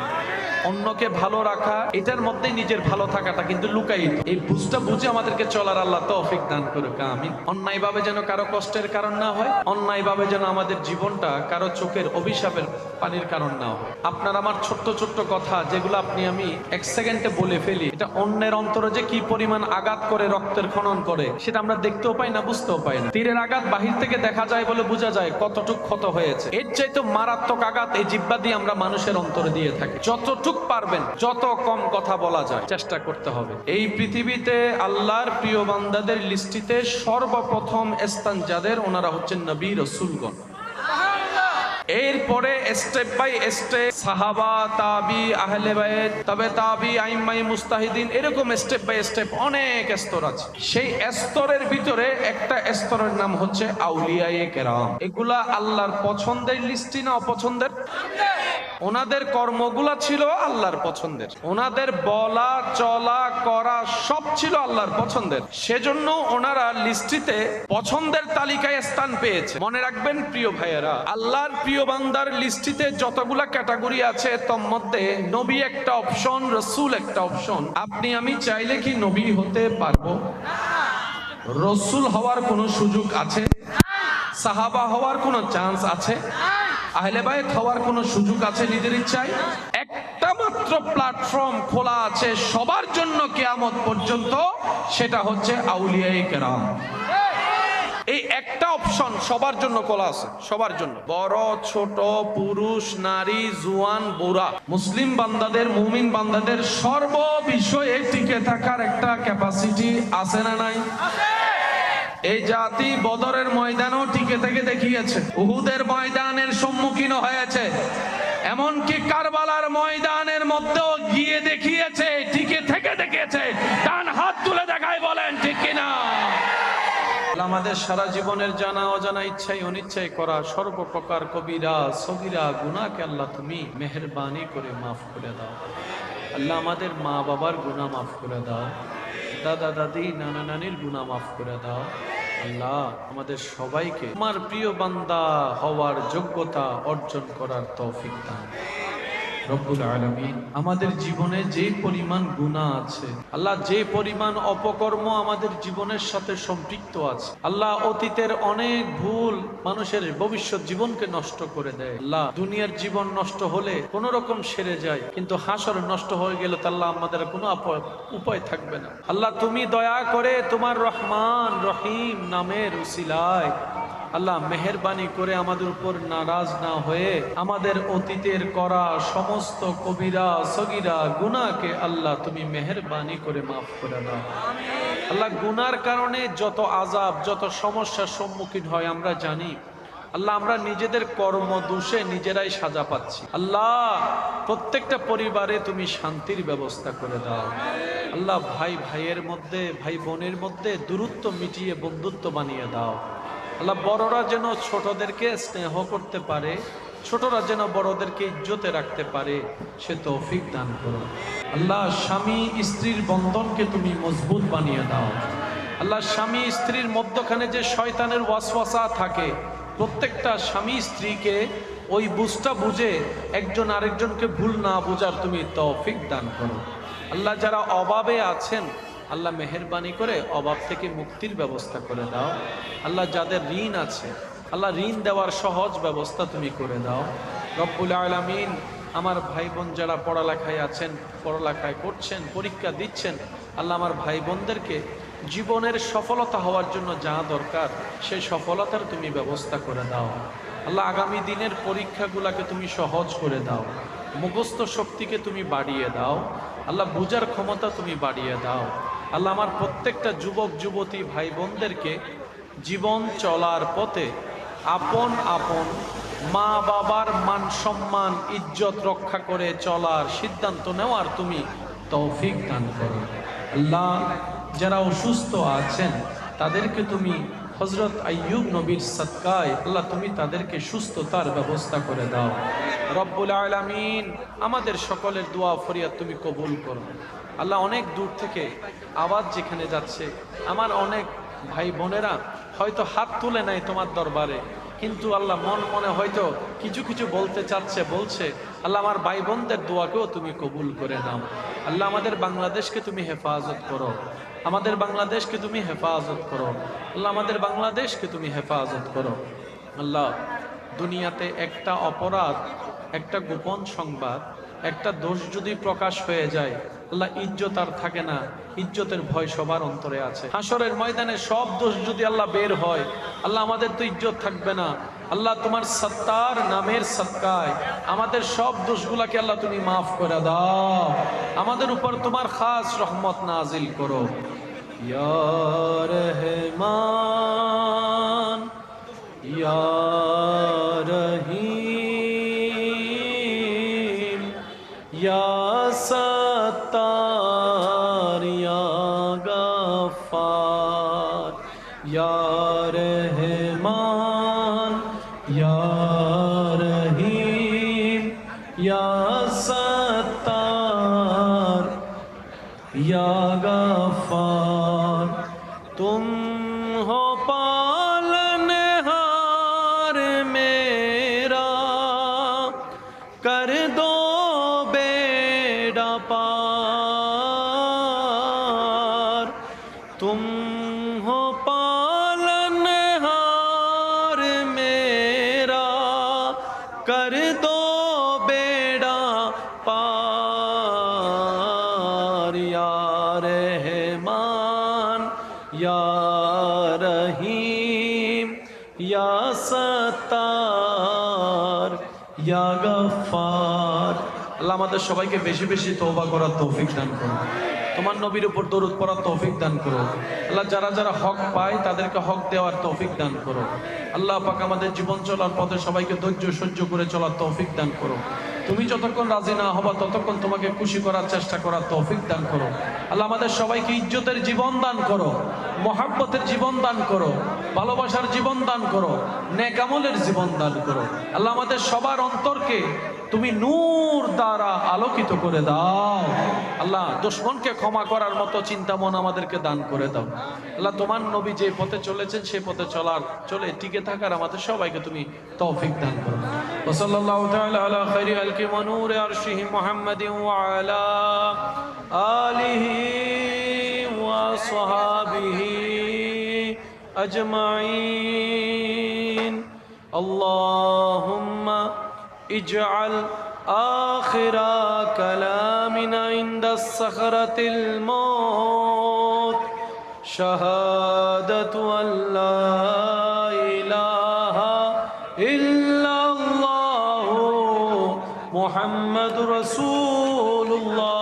S1: অন্যকে ভালো রাখা, এটার মধ্যে নিজের ভালো থাকাটা কিন্তু লুকায়িত। এই বুঝটা বুঝে আমাদেরকে চলার আল্লাহ তৌফিক দান করুক, আমিন। অন্যায় ভাবে যেন কারো কষ্টের কারণ না হয়, অন্যায় ভাবে যেন আমাদের জীবনটা কারো চোখের অভিশাপের পানির কারণ না হয়। আপনার আমার ছোট্ট ছোট্ট কথা যেগুলো আপনি আমি 1 সেকেন্ডে বলে ফেলি, এটা অন্যের অন্তরে যে কি পরিমাণ আঘাত করে, রক্তের খনন করে, সেটা আমরা দেখতেও পাই না, বুঝতেও পাই না। তীরের আঘাত বাহির থেকে দেখা যায় বলে বোঝা যায় কতটুক ক্ষত হয়েছে। এর চাইতে মারাত্মক আঘাত এই জিহ্বা দিয়ে আমরা মানুষের অন্তরে দিয়ে থাকি। যতটুক পারবেন যত কম কথা বলা যায় চেষ্টা করতে হবে। এই পৃথিবীতে আল্লাহর প্রিয় বান্দাদের লিস্টিতে সর্বপ্রথম স্থান যাদের, ওনারা হচ্ছেন নবী রাসূলগণ। এরপরে স্টেপ বাই স্টেপ সাহাবা, তাবি, আহলে বাইত, তবে তাবি, আইম্মাই মুস্তাহিদিন, এরকম স্টেপ বাই স্টেপ অনেক স্তর আছে। সেই স্তরের ভিতরে একটা স্তরের নাম হচ্ছে আউলিয়ায়ে কেরাম। এগুলা আল্লাহর পছন্দের লিস্টি না অপছন্দের? ওনাদের কর্মগুলা ছিল আল্লাহর পছন্দের, ওনাদের বলা চলা করা সব ছিল আল্লাহর পছন্দের। সেজন্য ওনারা লিস্টিতে পছন্দের তালিকায় স্থান পেয়েছে। মনে রাখবেন প্রিয় ভাইয়েরা, আল্লাহর প্রিয় বান্দার লিস্টিতে যতগুলা ক্যাটাগরি আছে তোর মধ্যে নবী একটা অপশন, রাসূল একটা অপশন। আপনি আমি চাইলে কি নবী হতে পারবো? রাসূল হওয়ার কোনো সুযোগ আছে? সাহাবা হওয়ার কোনো চান্স আছে? আহলে বাইত হওয়ার কোনো সুযোগ আছে নিজের ইচ্ছায়? একটা মাত্র প্ল্যাটফর্ম খোলা আছে সবার জন্য কিয়ামত পর্যন্ত, সেটা হচ্ছে আউলিয়ায়ে কেরাম। এই একটা অপশন সবার জন্য খোলা আছে, সবার জন্য। বড় ছোট, পুরুষ নারী, জওয়ান বুড়া, মুসলিম বান্দাদের, মুমিন বান্দাদের সর্ব বিষয়ে টিকে থাকার একটা ক্যাপাসিটি আছে না নাই? এই জাতি বদরের ময়দানেও টিকে থেকে দেখিয়েছে, উহুদের ময়দানের সম্মুখীন হয়েছে, এমনকি কারবালার ময়দানের মধ্যেও গিয়ে দেখিয়েছে, টিকে থেকে দেখিয়েছে। ডান হাত তুলে দেখায়, বলেন ঠিক কিনা? আমাদের সারা জীবনের জানা অজানা, ইচ্ছাই অনিচ্ছাই করা সর্বপ্রকার কবিরা সগীরা গুনাহকে আল্লাহ তুমি মেহেরবানি করে মাফ করে দাও। আল্লাহ আমাদের মা বাবার গুনাহ মাফ করে দাও, দাদা দাদি নানা নানির গুনাহ মাফ করে দাও। আল্লাহ আমাদের সবাইকে তোমার প্রিয় বান্দা হওয়ার যোগ্যতা অর্জন করার তৌফিক দান। রব্বুল আলামিন, আমাদের জীবনে যে পরিমাণ গুনাহ আছে আল্লাহ, যে পরিমাণ অপকর্ম আমাদের জীবনের সাথে সম্পৃক্ত আছে আল্লাহ, অতীতের অনেক ভুল মানুষের ভবিষ্যৎ জীবনকে নষ্ট করে দেয়। আল্লাহ, দুনিয়ার জীবন নষ্ট হলে কোন রকম সেরে যায়, কিন্তু হাসর নষ্ট হয়ে গেলে তো আল্লাহ আমাদের কোনো উপায় থাকবে না। আল্লাহ, তুমি দয়া করে তোমার রহমান রহিম নামের উসিলায় আল্লাহ মেহেরবানি করে আমাদের উপর নারাজ না হয়ে আমাদের অতীতের করা সমস্ত কবিরা সগীরা গুনাহকে আল্লাহ তুমি মেহেরবানি করে মাফ করে দাও। আল্লাহ, গুনার কারণে যত আযাব, যত সমস্যার সম্মুখীন হয় আমরা জানি। আল্লাহ, আমরা নিজেদের কর্ম দোষে নিজেরাই সাজা পাচ্ছি। আল্লাহ, প্রত্যেকটা পরিবারে তুমি শান্তির ব্যবস্থা করে দাও। আল্লাহ, ভাই ভাইয়ের মধ্যে, ভাই বোনের মধ্যে দূরত্ব মিটিয়ে বন্ধুত্ব বানিয়ে দাও। আল্লাহ, বড়রা যেন ছোটদেরকে স্নেহ করতে পারে, ছোটরা যেন বড়দেরকে ইজ্জতে রাখতে পারে, সে তৌফিক দান করো। আল্লাহ, স্বামী স্ত্রীর বন্ধনকে তুমি মজবুত বানিয়ে দাও। আল্লাহ, স্বামী স্ত্রীর মধ্যখানে যে শয়তানের ওয়াসওয়াসা থাকে, প্রত্যেকটা স্বামী স্ত্রীকে ওই বুঝটা বুঝে একজন আরেকজনকে ভুল না বুঝার তুমি তৌফিক দান করো। আল্লাহ, যারা অভাবে আছেন আল্লাহ মেহেরবানি করে অভাব থেকে মুক্তির ব্যবস্থা করে দাও। আল্লাহ, যাদের ঋণ আছে আল্লাহ ঋণ দেওয়ার সহজ ব্যবস্থা তুমি করে দাও। রব্বুল আলামিন, আমার ভাই বোন যারা পড়ালেখায় আছেন, পড়ালেখায় করছেন, পরীক্ষা দিচ্ছেন, আল্লাহ আমার ভাই বোনদেরকে জীবনের সফলতা হওয়ার জন্য যা দরকার সেই সফলতার তুমি ব্যবস্থা করে দাও। আল্লাহ আগামী দিনের পরীক্ষাগুলোকে তুমি সহজ করে দাও, মুখস্থ শক্তিকে তুমি বাড়িয়ে দাও, আল্লাহ বুঝার ক্ষমতা তুমি বাড়িয়ে দাও। আল্লাহ আমার প্রত্যেকটা যুবক যুবতী ভাই বোনদেরকে জীবন চলার পথে আপন আপন মা বাবার মান সম্মান ইজ্জত রক্ষা করে চলার সিদ্ধান্ত নেওয়ার তুমি তৌফিক দান করো। আল্লাহ যারা অসুস্থ আছেন তাদেরকে তুমি হযরত আইয়ুব নবীর সদকায় আল্লাহ তুমি তাদেরকে সুস্থতার ব্যবস্থা করে দাও। রব্বুল আলামিন আমাদের সকলের দোয়া ফরিয়াদ তুমি কবুল করো। আল্লাহ অনেক দূর থেকে আওয়াজ যেখানে যাচ্ছে, আমার অনেক ভাই বোনেরা হয়তো হাত তুলে নাই তোমার দরবারে, কিন্তু আল্লাহ মন মনে হয়তো কিছু কিছু বলতে চাচ্ছে, বলছে। আল্লাহ আমার ভাই বোনদের দোয়াকেও তুমি কবুল করে নাও। আল্লাহ আমাদের বাংলাদেশকে তুমি হেফাজত করো, আমাদের বাংলাদেশকে তুমি হেফাজত করো। আল্লাহ আমাদের বাংলাদেশকে তুমি হেফাজত করো। আল্লাহ দুনিয়াতে একটা অপরাধ, একটা গোপন সংবাদ, একটা দোষ যদি প্রকাশ হয়ে যায়, আল্লাহ ইজ্জত আর থাকে না। ইজ্জতের ভয় সবার অন্তরে আছে। হাসরের ময়দানে সব দোষ যদি আল্লাহ বের হয়, আল্লাহ আমাদের তো ইজ্জত থাকবে না। আল্লাহ তোমার সত্তার নামের সদকায় আমাদের সব দোষগুলাকে আল্লাহ তুমি মাফ করে দাও, আমাদের উপর তোমার খাস রহমত নাজিল করো। ইয়া রহমান ইয়া রহিম ইয়া সত্তার ইয়া গফফার ইয়া রহমান ইয়া রহিম ইয়া সত্তার ইয়া গফফার। तुम हो पालनहार मेरा, कर दो बेड़ा पार। तुम हो पालनहार मेरा, कर दो बेड़ा पार। या रहमान या रहीम या सत्ताর ইয়া গফফার। আল্লাহ আমাদের সবাইকে বেশি বেশি তওবা করার তৌফিক দান করো, তোমার নবীর উপর দরুদ পড়ার তৌফিক দান করো। আল্লাহ যারা যারা হক পায় তাদেরকে হক দেওয়ার তৌফিক দান করো। আল্লাহ পাক আমাদের জীবন চলার পথে সবাইকে ধৈর্য সহ্য করে চলার তৌফিক দান করো। তুমি যতক্ষণ রাজি না হবা ততক্ষণ তোমাকে খুশি করার চেষ্টা করার তৌফিক দান করো। আল্লাহ আমাদের সবাইকে ইজ্জতের জীবন দান করো, মহাব্বতের জীবন দান করো, ভালোবাসার জীবন দান করো, নেক আমলের জীবন দান করো। আল্লাহ আমাদের সবার অন্তরকে তুমি নূর দ্বারা আলোকিত করে দাও। আল্লাহ দুশমনকে ক্ষমা করার মতো চিন্তা মন আমাদেরকে দান করে দাও। আল্লাহ তোমার নবী যে পথে চলেছেন সেই পথে চলে টিকে থাকার আমাদের সবাইকে তুমি তৌফিক দান করো। ওয়া সাল্লাল্লাহু তাআলা আলা খায়রি আলকি ওয়া নূরি আরশিহি মুহাম্মাদিন ওয়া আলা আলিহি ওয়া সাহাবিহি আজমাইন। আল্লাহুম্মা اجعل آخر كلامنا عند الصخرة الموت شهادة أن لا